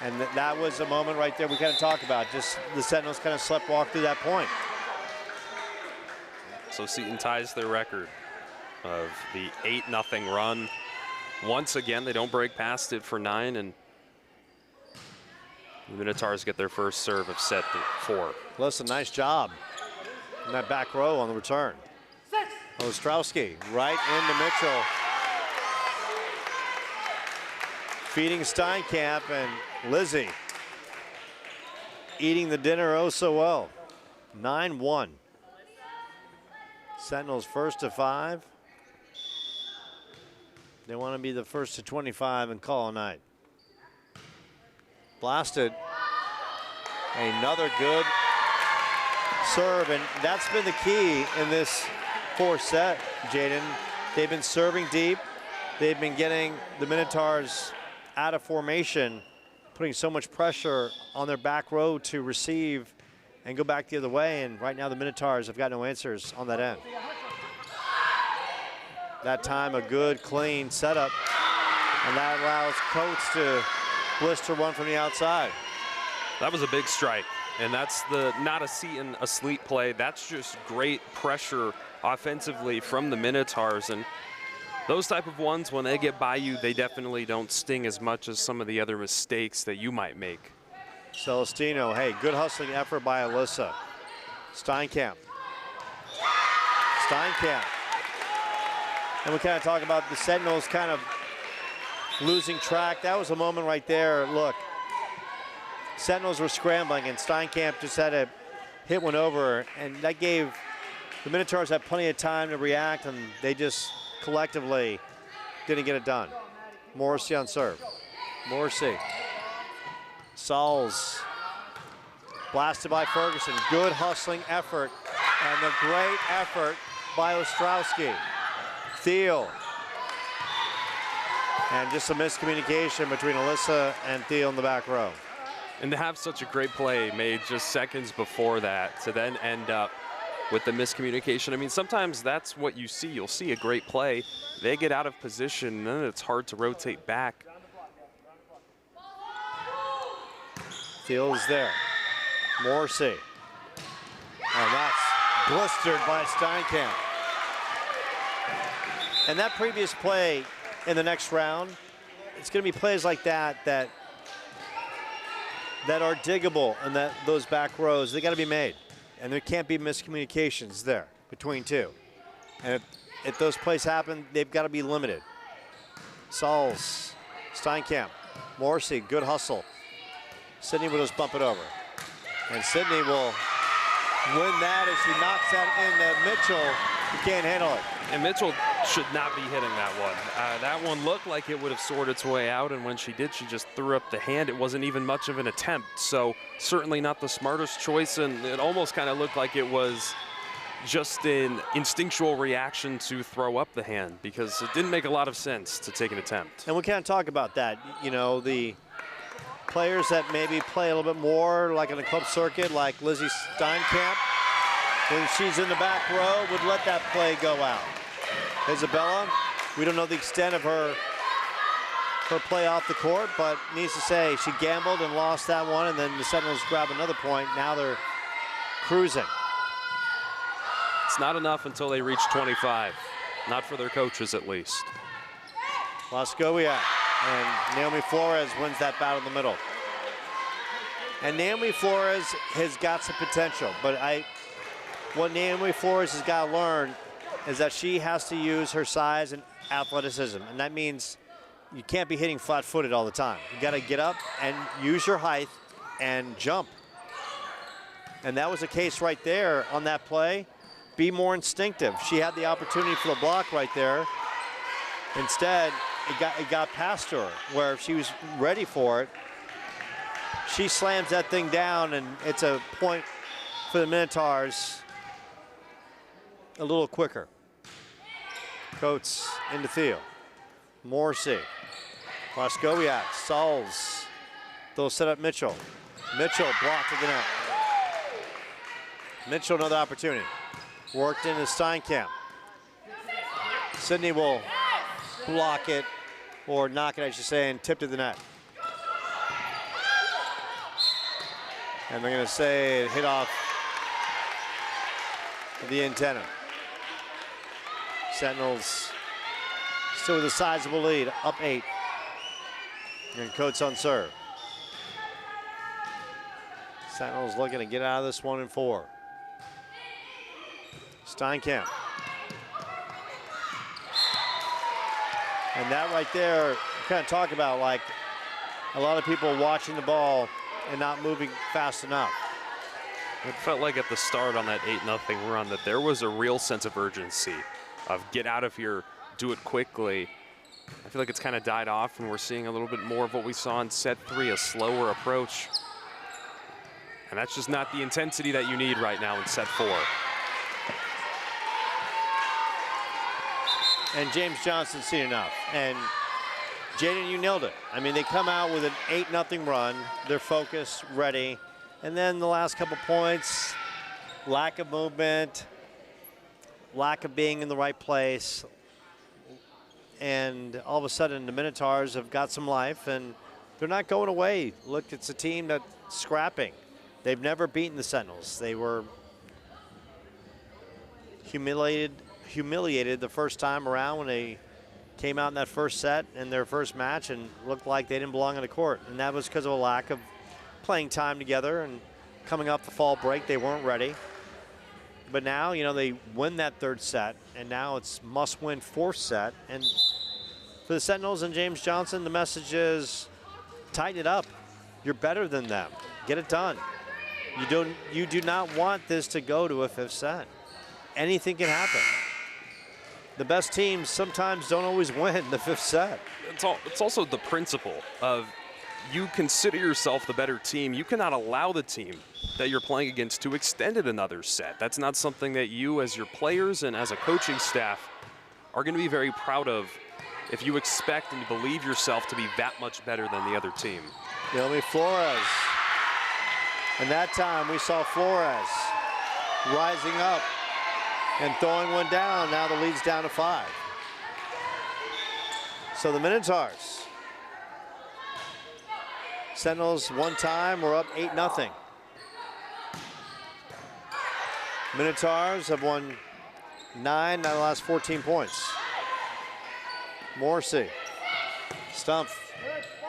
And that was a moment right there we kind of talked about. Just the Sentinels kind of sleptwalk through that point. So Seton ties their record of the 8-0 run. Once again, they don't break past it for 9, and the Minotaurs get their first serve of set 4. Listen, nice job in that back row on the return. Ostrowski right into Mitchell. Feeding Steinkamp, and Lizzie eating the dinner oh so well. 9-1. Sentinels first to 5. They want to be the first to 25 and call a night. Blasted. Another good serve, and that's been the key in this fourth set, Jaden. They've been serving deep. They've been getting the Minotaurs out of formation, putting so much pressure on their back row to receive and go back the other way, and right now the Minotaurs have got no answers on that end. That time a good, clean setup, and that allows Coates to blister one from the outside. That was a big strike, and that's not a Seton asleep play. That's just great pressure offensively from the Minotaurs, and those type of ones, when they get by you, they definitely don't sting as much as some of the other mistakes that you might make. Celestino, hey, good hustling effort by Alyssa. Steinkamp. And we kind of talk about the Sentinels kind of losing track. That was a moment right there. Look, Sentinels were scrambling, and Steinkamp just had to hit one over, and that gave the Minotaurs had plenty of time to react, and they just collectively didn't get it done. Morrissey on serve. Morrissey. Sauls. Blasted by Ferguson. Good hustling effort, and a great effort by Ostrowski. Thiel. And just a miscommunication between Alyssa and Thiel in the back row. And to have such a great play made just seconds before that to then end up with the miscommunication. I mean, sometimes that's what you see. You'll see a great play. They get out of position, and then it's hard to rotate back. Thiel is there. Morrissey. And that's blistered by Steinkamp. And that previous play in the next round, it's going to be plays like that that are diggable, and that those back rows, they got to be made. And there can't be miscommunications there between two. And if those plays happen, they've got to be limited. Sauls, Steinkamp, Morrissey, good hustle. Sydney will just bump it over. And Sydney will win that as she knocks that into Mitchell. He can't handle it. And Mitchell should not be hitting that one. That one looked like it would have sorted its way out, and when she did, she just threw up the hand. It wasn't even much of an attempt, so certainly not the smartest choice, and it almost kind of looked like it was just an instinctual reaction to throw up the hand, because it didn't make a lot of sense to take an attempt. And we can't talk about that. You know, the players that maybe play a little bit more like on the club circuit, like Lizzie Steinkamp, when she's in the back row, would let that play go out. Isabella, we don't know the extent of her play off the court, but needs to say she gambled and lost that one, and then the Sentinels grab another point. Now they're cruising. It's not enough until they reach 25. Not for their coaches, at least. Lascovia and Naomi Flores wins that battle in the middle. And Naomi Flores has got some potential, but what Naomi Flores has got to learn is that she has to use her size and athleticism, and that means you can't be hitting flat-footed all the time. You got to get up and use your height and jump. And that was the case right there on that play. Be more instinctive. She had the opportunity for the block right there. Instead, it got past her, where if she was ready for it, she slams that thing down, and it's a point for the Minotaurs a little quicker. Coates into Thiel. Morrissey. Plaskowiak. Sauls. They'll set up Mitchell. Mitchell blocked at the net. Mitchell another opportunity. Worked into Steinkamp. Sydney will block it, or knock it, I should say, and tip to the net. And they're going to say it hit off the antenna. Sentinels still with a sizable lead, up 8. And Coates on serve. Sentinels looking to get out of this 1 and 4. Steinkamp. And that right there, kind of talk about like a lot of people watching the ball and not moving fast enough. It felt like at the start on that 8-0 run that there was a real sense of urgency of get out of here, do it quickly. I feel like it's kind of died off, and we're seeing a little bit more of what we saw in set 3, a slower approach. And that's just not the intensity that you need right now in set 4. And James Johnson's seen enough. And Jaden, you nailed it. I mean, they come out with an 8-0 run. They're focused, ready. And then the last couple points, lack of movement, lack of being in the right place. And all of a sudden, the Minotaurs have got some life, and they're not going away. Look, it's a team that's scrapping. They've never beaten the Sentinels. They were humiliated the first time around when they came out in that first set in their first match and looked like they didn't belong on the court. And that was because of a lack of playing time together, and coming off the fall break, they weren't ready. But now, you know, they win that third set, and now it's must-win fourth set. And for the Sentinels and James Johnson, the message is tighten it up. You're better than them. Get it done. You do not want this to go to a fifth set. Anything can happen. The best teams sometimes don't always win the fifth set. It's also the principle of you consider yourself the better team. You cannot allow the team that you're playing against to extend it another set. That's not something that you as your players and as a coaching staff are going to be very proud of if you expect and you believe yourself to be that much better than the other team. Naomi Flores. And that time we saw Flores rising up and throwing one down. Now the lead's down to 5. So the Minotaurs. Sentinels one time, we're up 8-0. Minotaurs have won 9 out of the last 14 points. Morrissey. Stumpf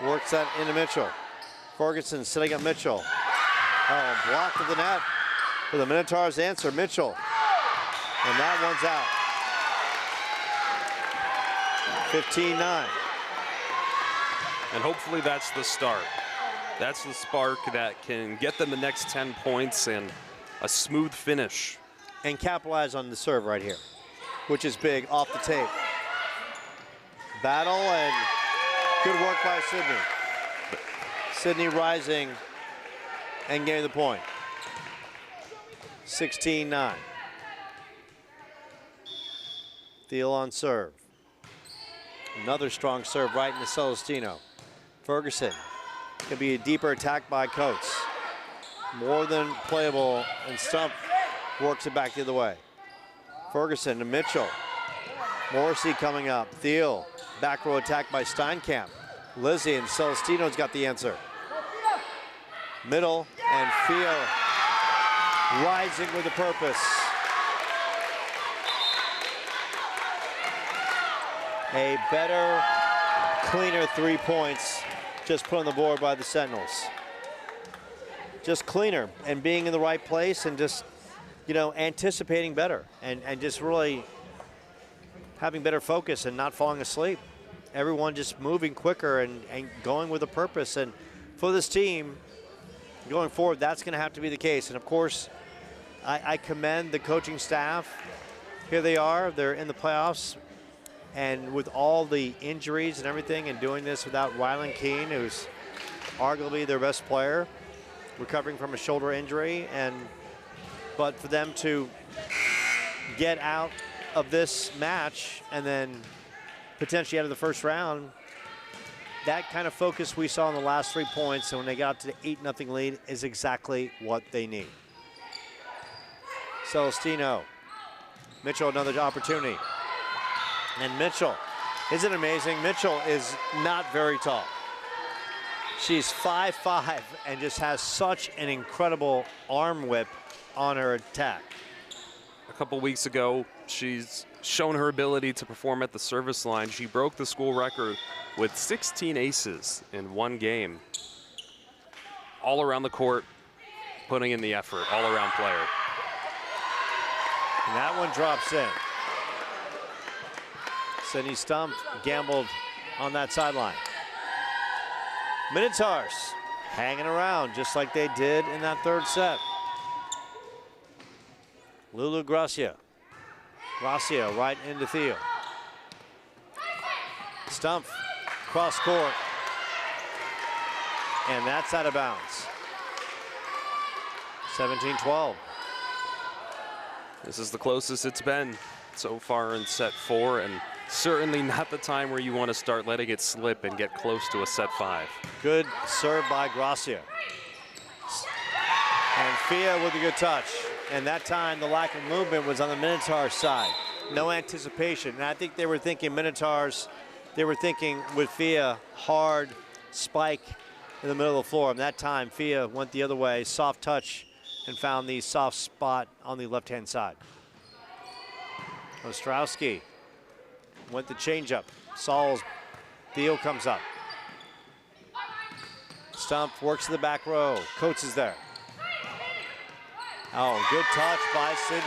works that into Mitchell. Ferguson setting up Mitchell. Oh, blocked of the net for the Minotaurs answer, Mitchell. And that one's out. 15-9. And hopefully that's the start. That's the spark that can get them the next 10 points and a smooth finish. And capitalize on the serve right here, which is big off the tape. Battle and good work by Sydney. Sydney rising and getting the point. 16-9. Thiel on serve. Another strong serve right into Celestino. Ferguson. Could be a deeper attack by Coates. More than playable, and Stumpf works it back the other way. Ferguson to Mitchell. Morrissey coming up. Thiel. Back row attack by Steinkamp. Lizzie and Celestino's got the answer. Middle and Thiel rising with a purpose. A better, cleaner 3 points just put on the board by the Sentinels. Just cleaner and being in the right place and just, you know, anticipating better and just really having better focus and not falling asleep. Everyone just moving quicker and going with a purpose. And for this team, going forward, that's going to have to be the case. And of course, I commend the coaching staff. Here they are, they're in the playoffs. And with all the injuries and everything, and doing this without Rylan Keene, who's arguably their best player, recovering from a shoulder injury, but for them to get out of this match and then potentially out of the first round, that kind of focus we saw in the last 3 points, and when they got to the 8-0 lead, is exactly what they need. Celestino. Mitchell, another opportunity. And Mitchell, isn't it amazing? Mitchell is not very tall. She's 5'5" and just has such an incredible arm whip on her attack. A couple weeks ago, she's shown her ability to perform at the service line. She broke the school record with 16 aces in one game. All around the court, putting in the effort, all-around player. And that one drops in. Sydney Stumpf gambled on that sideline. Minotaurs hanging around just like they did in that third set. Lulu Gracia. Gracia right into Theo. Stumpf, cross court. And that's out of bounds. 17-12. This is the closest it's been so far in set 4, and certainly not the time where you want to start letting it slip and get close to a set 5. Good serve by Gracia. And Fia with a good touch. And that time the lack of movement was on the Minotaur side. No anticipation. And I think they were thinking Minotaurs, they were thinking with Fia, hard spike in the middle of the floor. And that time Fia went the other way, soft touch, and found the soft spot on the left-hand side. Ostrowski went the changeup. Saul's Theo comes up. Stumpf works to the back row. Coates is there. Oh, good touch by Sydney.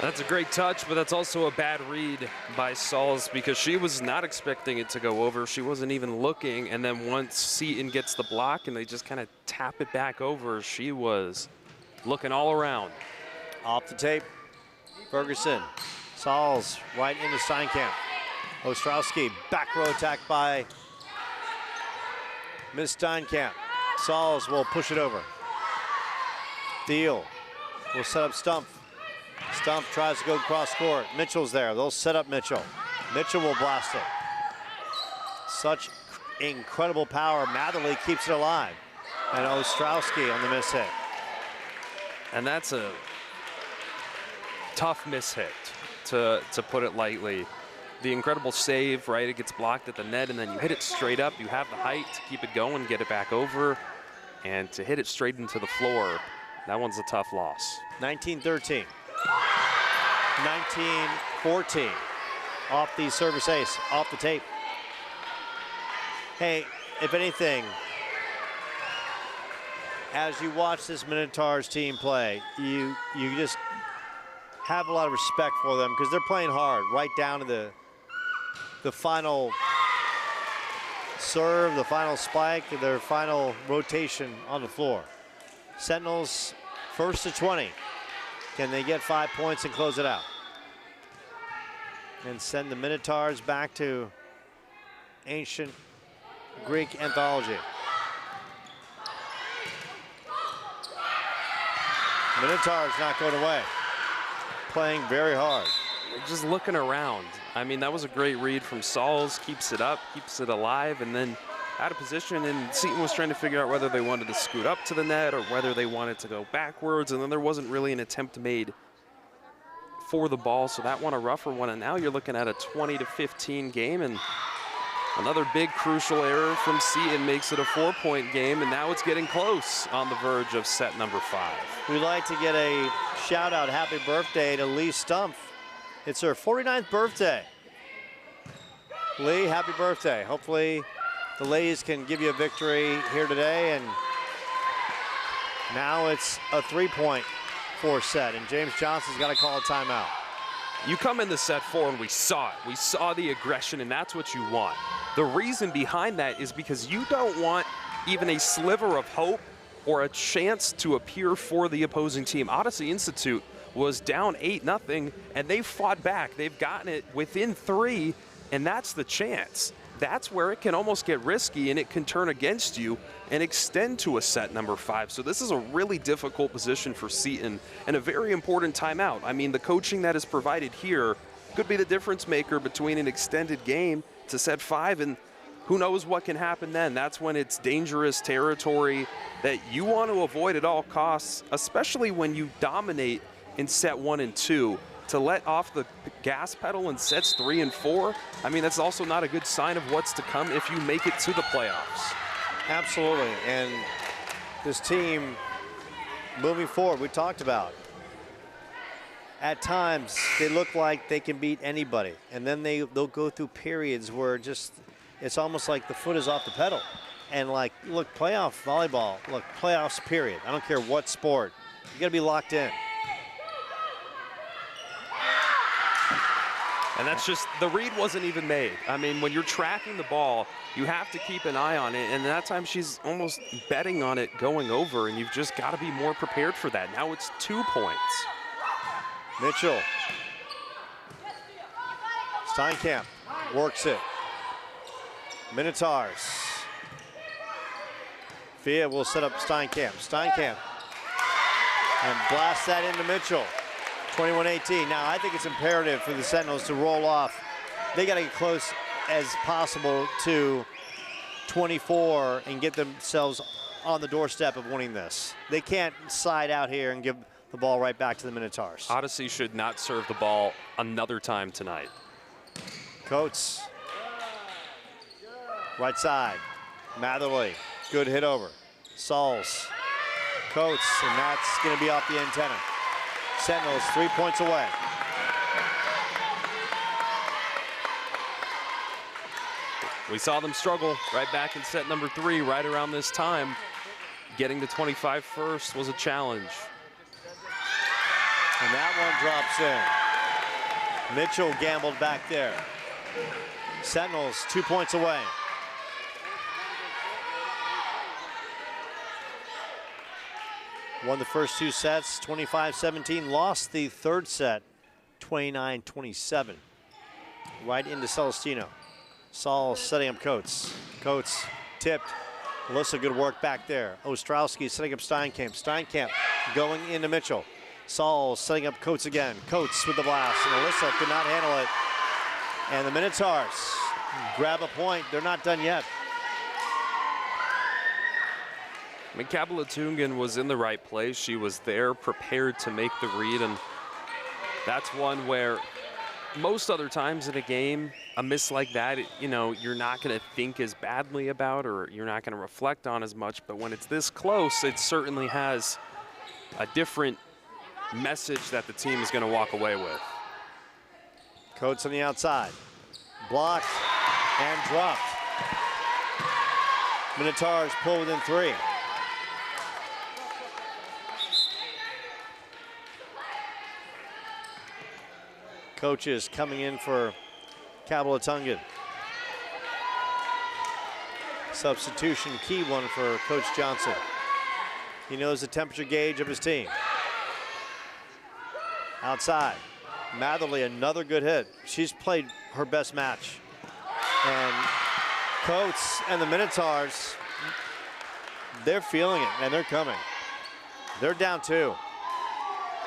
That's a great touch, but that's also a bad read by Sauls because she was not expecting it to go over. She wasn't even looking, and then once Seton gets the block and they just kind of tap it back over, she was looking all around. Off the tape, Ferguson. Sauls right into Steinkamp. Ostrowski, back row attack by Ms. Steinkamp. Sauls will push it over. Thiel will set up Stumpf. Stumpf tries to go cross court. Mitchell's there. They'll set up Mitchell. Mitchell will blast it. Such incredible power. Matherly keeps it alive. And Ostrowski on the miss hit. And that's a tough miss hit, to put it lightly. The incredible save, right? It gets blocked at the net, and then you hit it straight up. You have the height to keep it going, get it back over, and to hit it straight into the floor, that one's a tough loss. 19-13. 19-14. Off the service ace, off the tape. Hey, if anything, as you watch this Minotaurs team play, you just have a lot of respect for them because they're playing hard, right down to the final serve, the final spike, their final rotation on the floor. Sentinels first to 20. Can they get 5 points and close it out? And send the Minotaurs back to ancient Greek anthology. Minotaurs not going away. Playing very hard. Just looking around. I mean, that was a great read from Sauls. Keeps it up, keeps it alive, and then out of position. And Seton was trying to figure out whether they wanted to scoot up to the net or whether they wanted to go backwards. And then there wasn't really an attempt made for the ball. So that one a rougher one. And now you're looking at a 20-15 game. And another big crucial error from Seton makes it a 4-point game. And now it's getting close on the verge of set number 5. We'd like to get a shout out, happy birthday to Lee Stumpf. It's her 49th birthday. Lee, happy birthday. Hopefully the ladies can give you a victory here today. And now it's a 3-point 4 set, and James Johnson's got to call a timeout. You come into set 4 and we saw it. We saw the aggression, and that's what you want. The reason behind that is because you don't want even a sliver of hope or a chance to appear for the opposing team. Odyssey Institute was down 8-0, and they fought back. They've gotten it within 3, and that's the chance. That's where it can almost get risky, and it can turn against you and extend to a set number 5. So this is a really difficult position for Seton and a very important timeout. I mean, the coaching that is provided here could be the difference maker between an extended game to set 5, and who knows what can happen then. That's when it's dangerous territory that you want to avoid at all costs, especially when you dominate in set 1 and 2. To let off the gas pedal in sets 3 and 4, I mean, that's also not a good sign of what's to come if you make it to the playoffs. Absolutely, and this team moving forward, we talked about, at times they look like they can beat anybody, and then they'll go through periods where just it's almost like the foot is off the pedal. And like, look, playoff volleyball, look, playoffs period. I don't care what sport, you gotta be locked in. And that's just, the read wasn't even made. I mean, when you're tracking the ball, you have to keep an eye on it. And that time she's almost betting on it going over, and you've just got to be more prepared for that. Now it's 2 points. Mitchell. Steinkamp works it. Minotaurs. Fia will set up Steinkamp. Steinkamp. And blast that into Mitchell. 21-18. Now, I think it's imperative for the Sentinels to roll off. They got to get close as possible to 24 and get themselves on the doorstep of winning this. They can't side out here and give the ball right back to the Minotaurs. Odyssey should not serve the ball another time tonight. Coates. Right side. Matherly. Good hit over. Sauls. Coates, and that's going to be off the antenna. Sentinels 3 points away. We saw them struggle right back in set number 3, right around this time. Getting to 25 first was a challenge. And that one drops in. Mitchell gambled back there. Sentinels 2 points away. Won the first 2 sets, 25-17. Lost the third set, 29-27. Right into Celestino. Saul setting up Coates. Coates tipped. Alyssa, good work back there. Ostrowski setting up Steinkamp. Steinkamp going into Mitchell. Saul setting up Coates again. Coates with the blast, and Alyssa could not handle it. And the Minotaurs grab a point. They're not done yet. I mean, Kabalatungan was in the right place. She was there, prepared to make the read, and that's one where most other times in a game, a miss like that, you're not going to think as badly about, or you're not going to reflect on as much. But when it's this close, it certainly has a different message that the team is going to walk away with. Coates on the outside. Blocked and dropped. Minotaurs pull within 3. Coaches coming in for Kabalatungan. Substitution, key one for Coach Johnson. He knows the temperature gauge of his team. Outside, Matherly, another good hit. She's played her best match. And Coates and the Minotaurs, they're feeling it, and they're coming. They're down 2.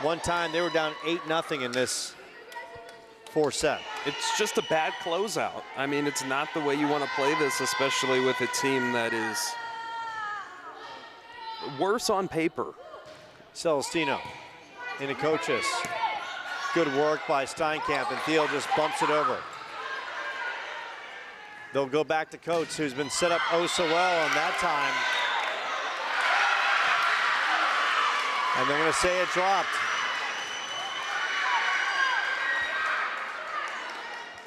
One time they were down 8-0 in this 4 set. It's just a bad closeout. I mean, it's not the way you want to play this, especially with a team that is worse on paper. Celestino into Coaches. Good work by Steinkamp, and Thiel just bumps it over. They'll go back to Coates, who's been set up oh so well, and that time. And they're going to say it dropped.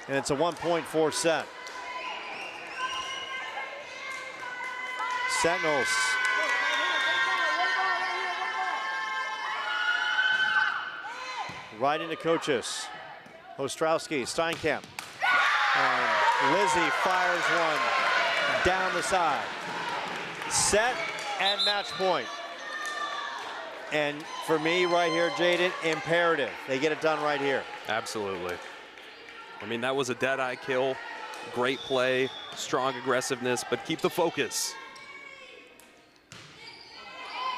And it's a 1-4 set. Sentinels. Right into Coaches. Ostrowski, Steinkamp. And Lizzie fires one down the side. Set and match point. And for me right here, Jaden, imperative. They get it done right here. Absolutely. I mean, that was a dead-eye kill. Great play, strong aggressiveness, but keep the focus.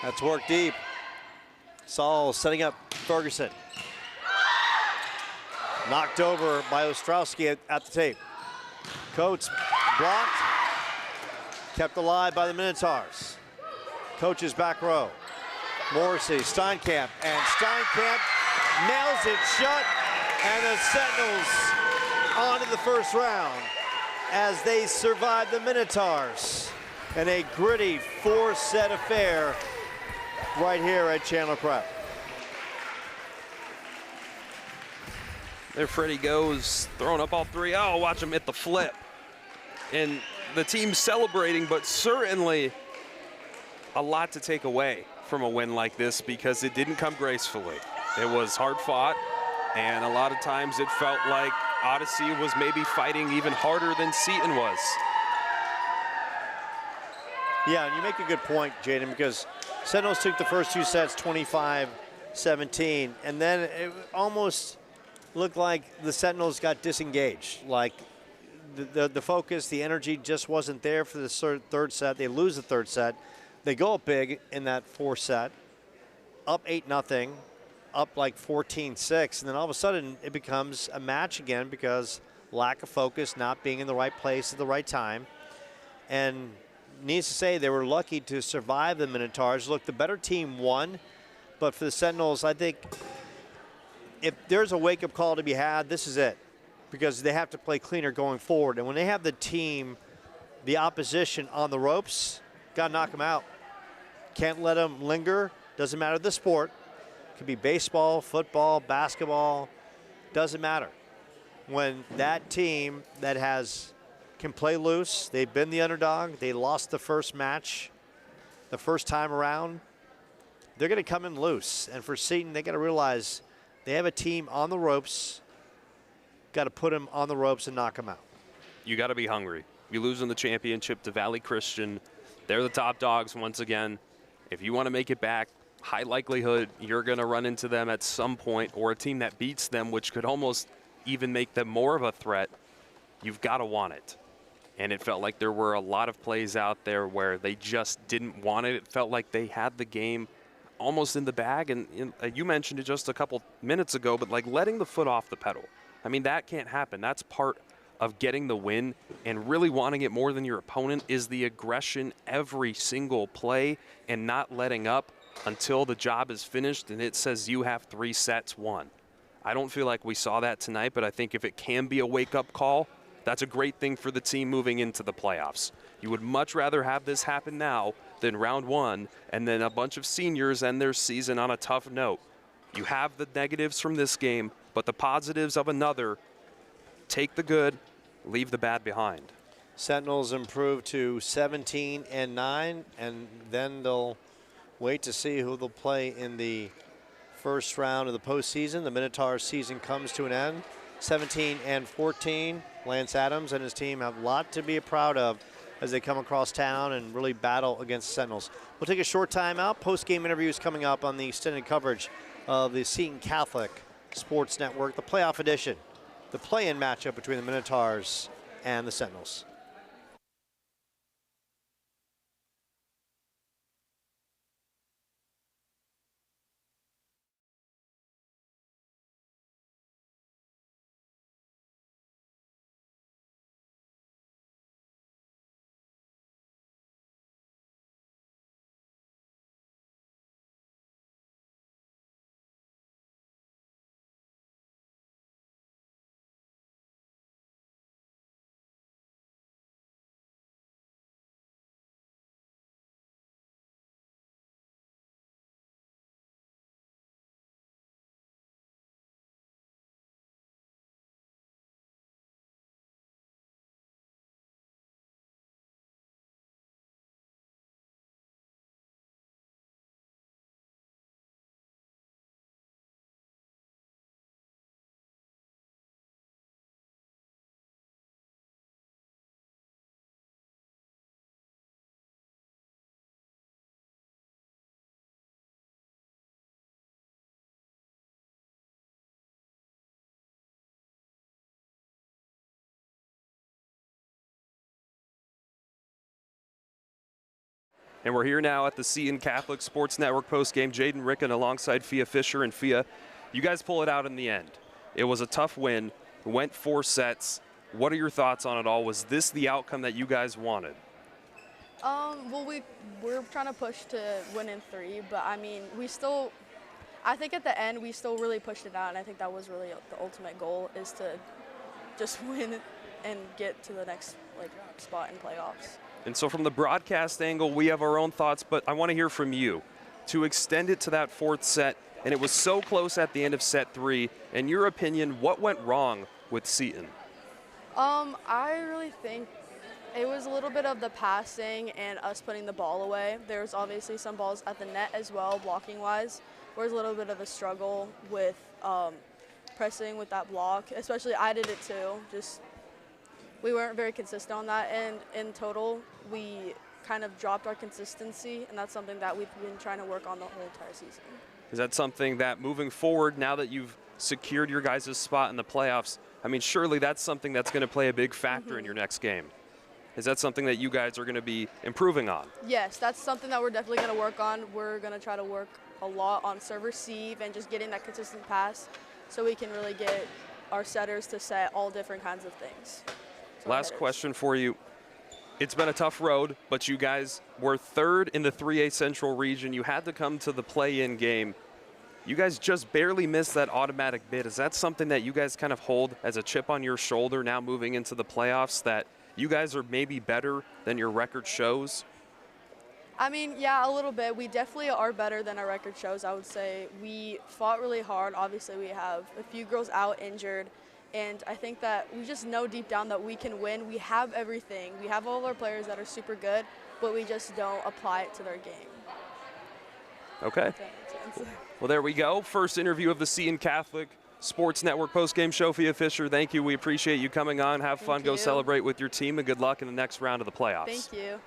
That's work deep. Saul setting up Ferguson. Knocked over by Ostrowski at the tape. Coates blocked. Kept alive by the Minotaurs. Coaches back row. Morrissey, Steinkamp, and Steinkamp nails it shut. And the Sentinels on to the first round as they survive the Minotaurs in a gritty 4-set affair right here at Chandler Prep. There Freddie goes, throwing up all 3. Oh, watch him hit the flip. And the team's celebrating, but certainly a lot to take away from a win like this because it didn't come gracefully. It was hard fought, and a lot of times it felt like Odyssey was maybe fighting even harder than Seton was. Yeah, and you make a good point, Jaden, because Sentinels took the first 2 sets 25-17, and then it almost looked like the Sentinels got disengaged. Like the focus, the energy just wasn't there for the third set. They lose the third set. They go up big in that fourth set, up 8-0, up like 14-6, and then all of a sudden it becomes a match again because lack of focus, not being in the right place at the right time. And needs to say they were lucky to survive the Minotaurs. Look, the better team won, but for the Sentinels, I think if there's a wake-up call to be had, this is it, because they have to play cleaner going forward. And when they have the team, the opposition on the ropes, got to knock them out. Can't let them linger. Doesn't matter the sport. It could be baseball, football, basketball. Doesn't matter. When that team that can play loose, they've been the underdog, they lost the first match the first time around, they're going to come in loose. And for Seton, they got to realize they have a team on the ropes, got to put them on the ropes and knock them out. You got to be hungry. You lose in the championship to Valley Christian. They're the top dogs once again. If you want to make it back, high likelihood you're going to run into them at some point, or a team that beats them, which could almost even make them more of a threat. You've got to want it. And it felt like there were a lot of plays out there where they just didn't want it. It felt like they had the game almost in the bag. And you mentioned it just a couple minutes ago, but like letting the foot off the pedal. I mean, that can't happen. That's part of getting the win, and really wanting it more than your opponent is the aggression every single play and not letting up until the job is finished and it says you have 3 sets won. I don't feel like we saw that tonight, but I think if it can be a wake-up call, that's a great thing for the team moving into the playoffs. You would much rather have this happen now than round 1 and then a bunch of seniors end their season on a tough note. You have the negatives from this game, but the positives of another. Take the good, leave the bad behind. Sentinels improve to 17-9, and then they'll wait to see who they'll play in the first round of the postseason. The Minotaurs season comes to an end. 17-14. Lance Adams and his team have a lot to be proud of as they come across town and really battle against Sentinels. We'll take a short time out. Post-game interviews coming up on the extended coverage of the Seton Catholic Sports Network, the playoff edition, the play-in matchup between the Minotaurs and the Sentinels. And we're here now at the Seton Catholic Sports Network postgame. Jaden Ricken alongside Fia Fisher. And Fia, you guys pull it out in the end. It was a tough win. It went 4 sets. What are your thoughts on it all? Was this the outcome that you guys wanted? Well, we're trying to push to win in 3, but I mean, I think at the end we still really pushed it out, and I think that was really the ultimate goal, is to just win and get to the next spot in playoffs. And so from the broadcast angle, we have our own thoughts, but I want to hear from you. To extend it to that 4th set, and it was so close at the end of set 3, in your opinion, what went wrong with Seton? I really think it was a little bit of the passing and us putting the ball away. There was obviously some balls at the net as well, blocking-wise. There was a little bit of a struggle with pressing with that block. Especially I did it too. Just we weren't very consistent on that, and in total, we kind of dropped our consistency, and that's something that we've been trying to work on the whole entire season. Is that something that moving forward, now that you've secured your guys' spot in the playoffs, I mean, surely that's something that's going to play a big factor in your next game. Is that something that you guys are going to be improving on? Yes, that's something that we're definitely going to work on. We're going to try to work a lot on serve receive and just getting that consistent pass so we can really get our setters to set all different kinds of things. Last question for you. It's been a tough road, but you guys were third in the 3A Central region. You had to come to the play-in game. You guys just barely missed that automatic bid. Is that something that you guys kind of hold as a chip on your shoulder now moving into the playoffs, that you guys are maybe better than your record shows? I mean, yeah, a little bit. We definitely are better than our record shows, I would say. We fought really hard. Obviously, we have a few girls out injured, and I think that we just know deep down that we can win. We have everything. We have all our players that are super good, but we just don't apply it to their game. Okay. Well, there we go. First interview of the Seton Catholic Sports Network postgame show. Fia Fisher, thank you. We appreciate you coming on. Have fun. Go celebrate with your team, and good luck in the next round of the playoffs. Thank you.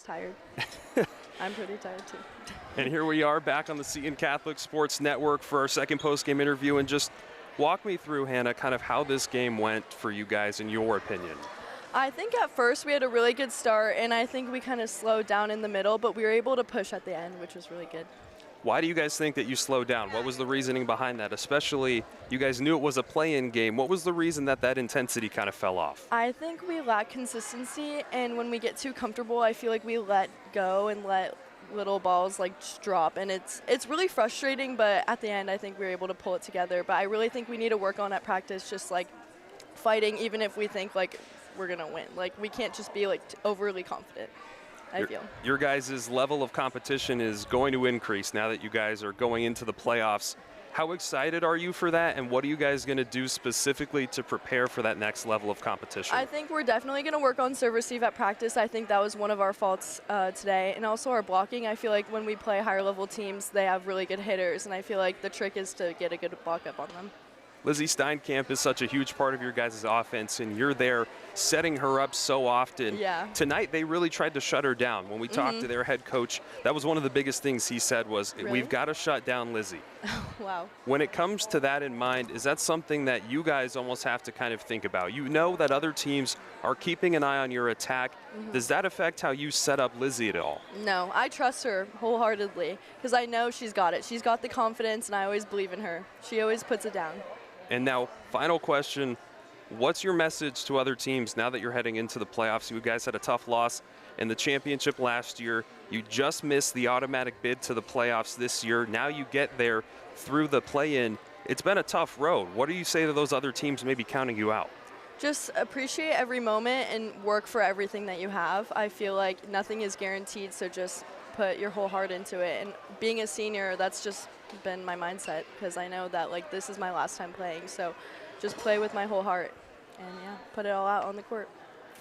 Tired. I'm pretty tired too. And here we are back on the Seton Catholic Sports Network for our second post-game interview. And just walk me through, Hannah, kind of how this game went for you guys in your opinion. I think at first we had a really good start, and I think we kind of slowed down in the middle, but we were able to push at the end, which was really good. Why do you guys think that you slowed down? What was the reasoning behind that? Especially, you guys knew it was a play-in game. What was the reason that that intensity kind of fell off? I think we lack consistency, and when we get too comfortable, I feel like we let go and let little balls like just drop, and it's really frustrating, but at the end I think we were able to pull it together. But I really think we need to work on at practice, just like fighting, even if we think like we're gonna win. Like, we can't just be like overly confident. I feel your guys' level of competition is going to increase now that you guys are going into the playoffs. How excited are you for that, and what are you guys going to do specifically to prepare for that next level of competition? I think we're definitely going to work on serve receive at practice. I think that was one of our faults today, and also our blocking. I feel like when we play higher level teams, they have really good hitters, and I feel like the trick is to get a good block up on them. Lizzie Steinkamp is such a huge part of your guys' offense, and you're there setting her up so often. Yeah. Tonight, they really tried to shut her down. When we talked to their head coach, that was one of the biggest things he said was, we've got to shut down Lizzie. Wow. When it comes to that in mind, is that something that you guys almost have to kind of think about? You know that other teams are keeping an eye on your attack. Does that affect how you set up Lizzie at all? No, I trust her wholeheartedly because I know she's got it. She's got the confidence, and I always believe in her. She always puts it down. And now, final question, what's your message to other teams now that you're heading into the playoffs? You guys had a tough loss in the championship last year. You just missed the automatic bid to the playoffs this year. Now you get there through the play-in. It's been a tough road. What do you say to those other teams maybe counting you out? Just appreciate every moment and work for everything that you have. I feel like nothing is guaranteed, so just put your whole heart into it. And being a senior, that's just been my mindset, because I know that like this is my last time playing. So just play with my whole heart and yeah, put it all out on the court.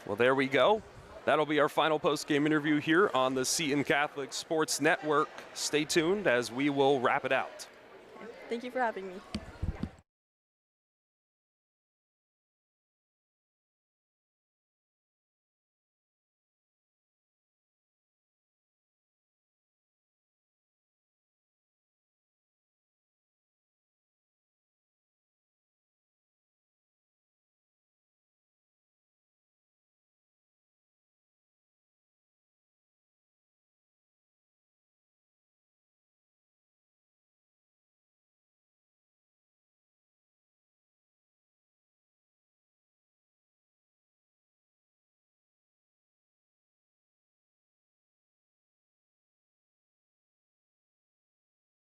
Well, there we go. That'll be our final post-game interview here on the Seton Catholic Sports Network. Stay tuned as we will wrap it out. Thank you for having me.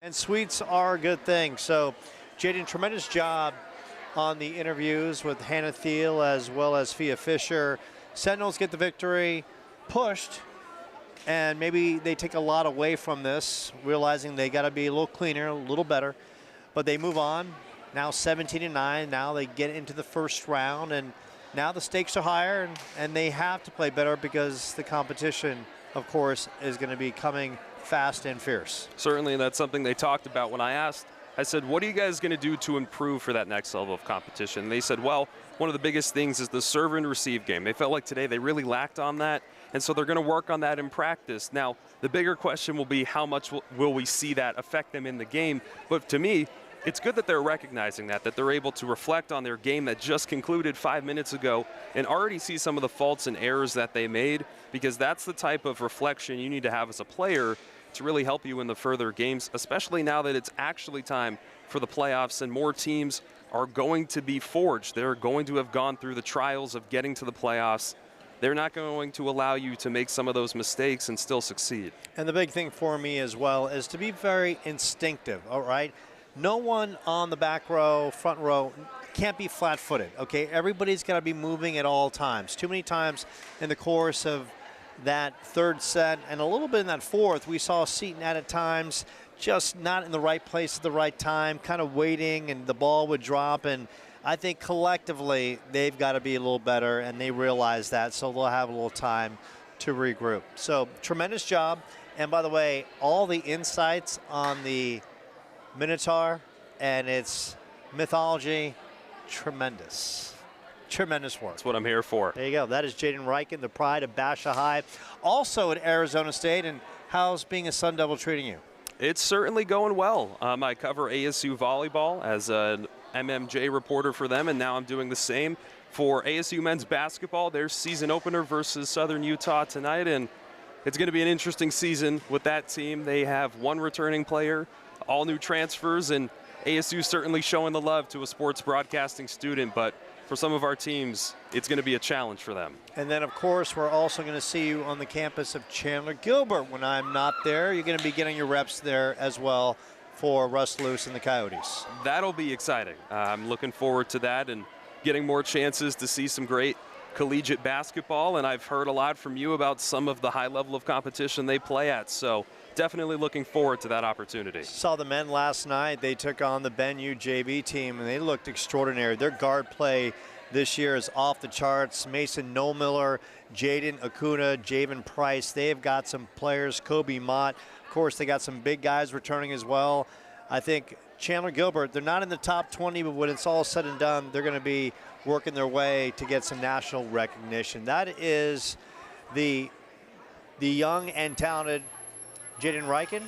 And sweets are a good thing. So, Jaden, tremendous job on the interviews with Hannah Thiel as well as Fia Fisher. Sentinels get the victory, pushed, and maybe they take a lot away from this, realizing they got to be a little cleaner, a little better. But they move on. Now 17-9. Now they get into the first round, and now the stakes are higher, and they have to play better because the competition, of course, is going to be coming fast and fierce. Certainly, that's something they talked about when I asked. I said, what are you guys going to do to improve for that next level of competition? And they said, well, one of the biggest things is the serve and receive game. They felt like today they really lacked on that, and so they're going to work on that in practice. Now, the bigger question will be how much will we see that affect them in the game? But to me, it's good that they're recognizing that they're able to reflect on their game that just concluded 5 minutes ago and already see some of the faults and errors that they made, because that's the type of reflection you need to have as a player to really help you in the further games, especially now that it's actually time for the playoffs and more teams are going to be forged. They're going to have gone through the trials of getting to the playoffs. They're not going to allow you to make some of those mistakes and still succeed. And the big thing for me as well is to be very instinctive, all right? No one on the back row, front row, can't be flat-footed, okay? Everybody's got to be moving at all times. Too many times in the course of that third set and a little bit in that fourth, we saw Seton at times just not in the right place at the right time, kind of waiting, and the ball would drop. And I think collectively they've got to be a little better, and they realize that, so they'll have a little time to regroup. So tremendous job. And by the way, all the insights on the Minotaur and its mythology, tremendous. Tremendous work. That's what I'm here for. There you go. That is Jaden Reichen, the pride of Basha High, also at Arizona State. And how's being a Sun Devil treating you? It's certainly going well. I cover ASU volleyball as an MMJ reporter for them, and now I'm doing the same for ASU men's basketball. Their season opener versus Southern Utah tonight, and it's going to be an interesting season with that team. They have one returning player, all new transfers, and ASU certainly showing the love to a sports broadcasting student, but for some of our teams, it's going to be a challenge for them. And then, of course, we're also going to see you on the campus of Chandler Gilbert when I'm not there. You're going to be getting your reps there as well for Russ Luce and the Coyotes. That'll be exciting. I'm looking forward to that and getting more chances to see some great collegiate basketball, and I've heard a lot from you about some of the high level of competition they play at, so definitely looking forward to that opportunity. Saw the men last night. They took on the Ben U JV team, and they looked extraordinary. Their guard play this year is off the charts. Mason Nomiller, Jaden Acuna, Javen Price. They have got some players, Kobe Mott. Of course, they got some big guys returning as well. I think Chandler Gilbert, they're not in the top 20, but when it's all said and done, they're going to be working their way to get some national recognition. That is the young and talented Jaden Reichen,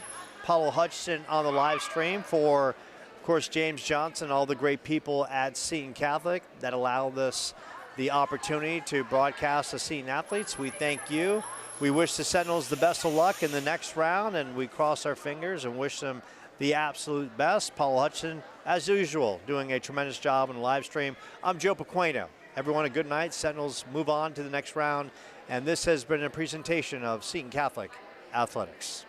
Paulo Hutchinson on the live stream for, of course, James Johnson, all the great people at Seton Catholic that allowed us the opportunity to broadcast the Seton athletes. We thank you. We wish the Sentinels the best of luck in the next round, and we cross our fingers and wish them the absolute best. Paulo Hutchinson, as usual, doing a tremendous job on the live stream. I'm Joe Pequeno. Everyone a good night. Sentinels move on to the next round, and this has been a presentation of Seton Catholic Athletics.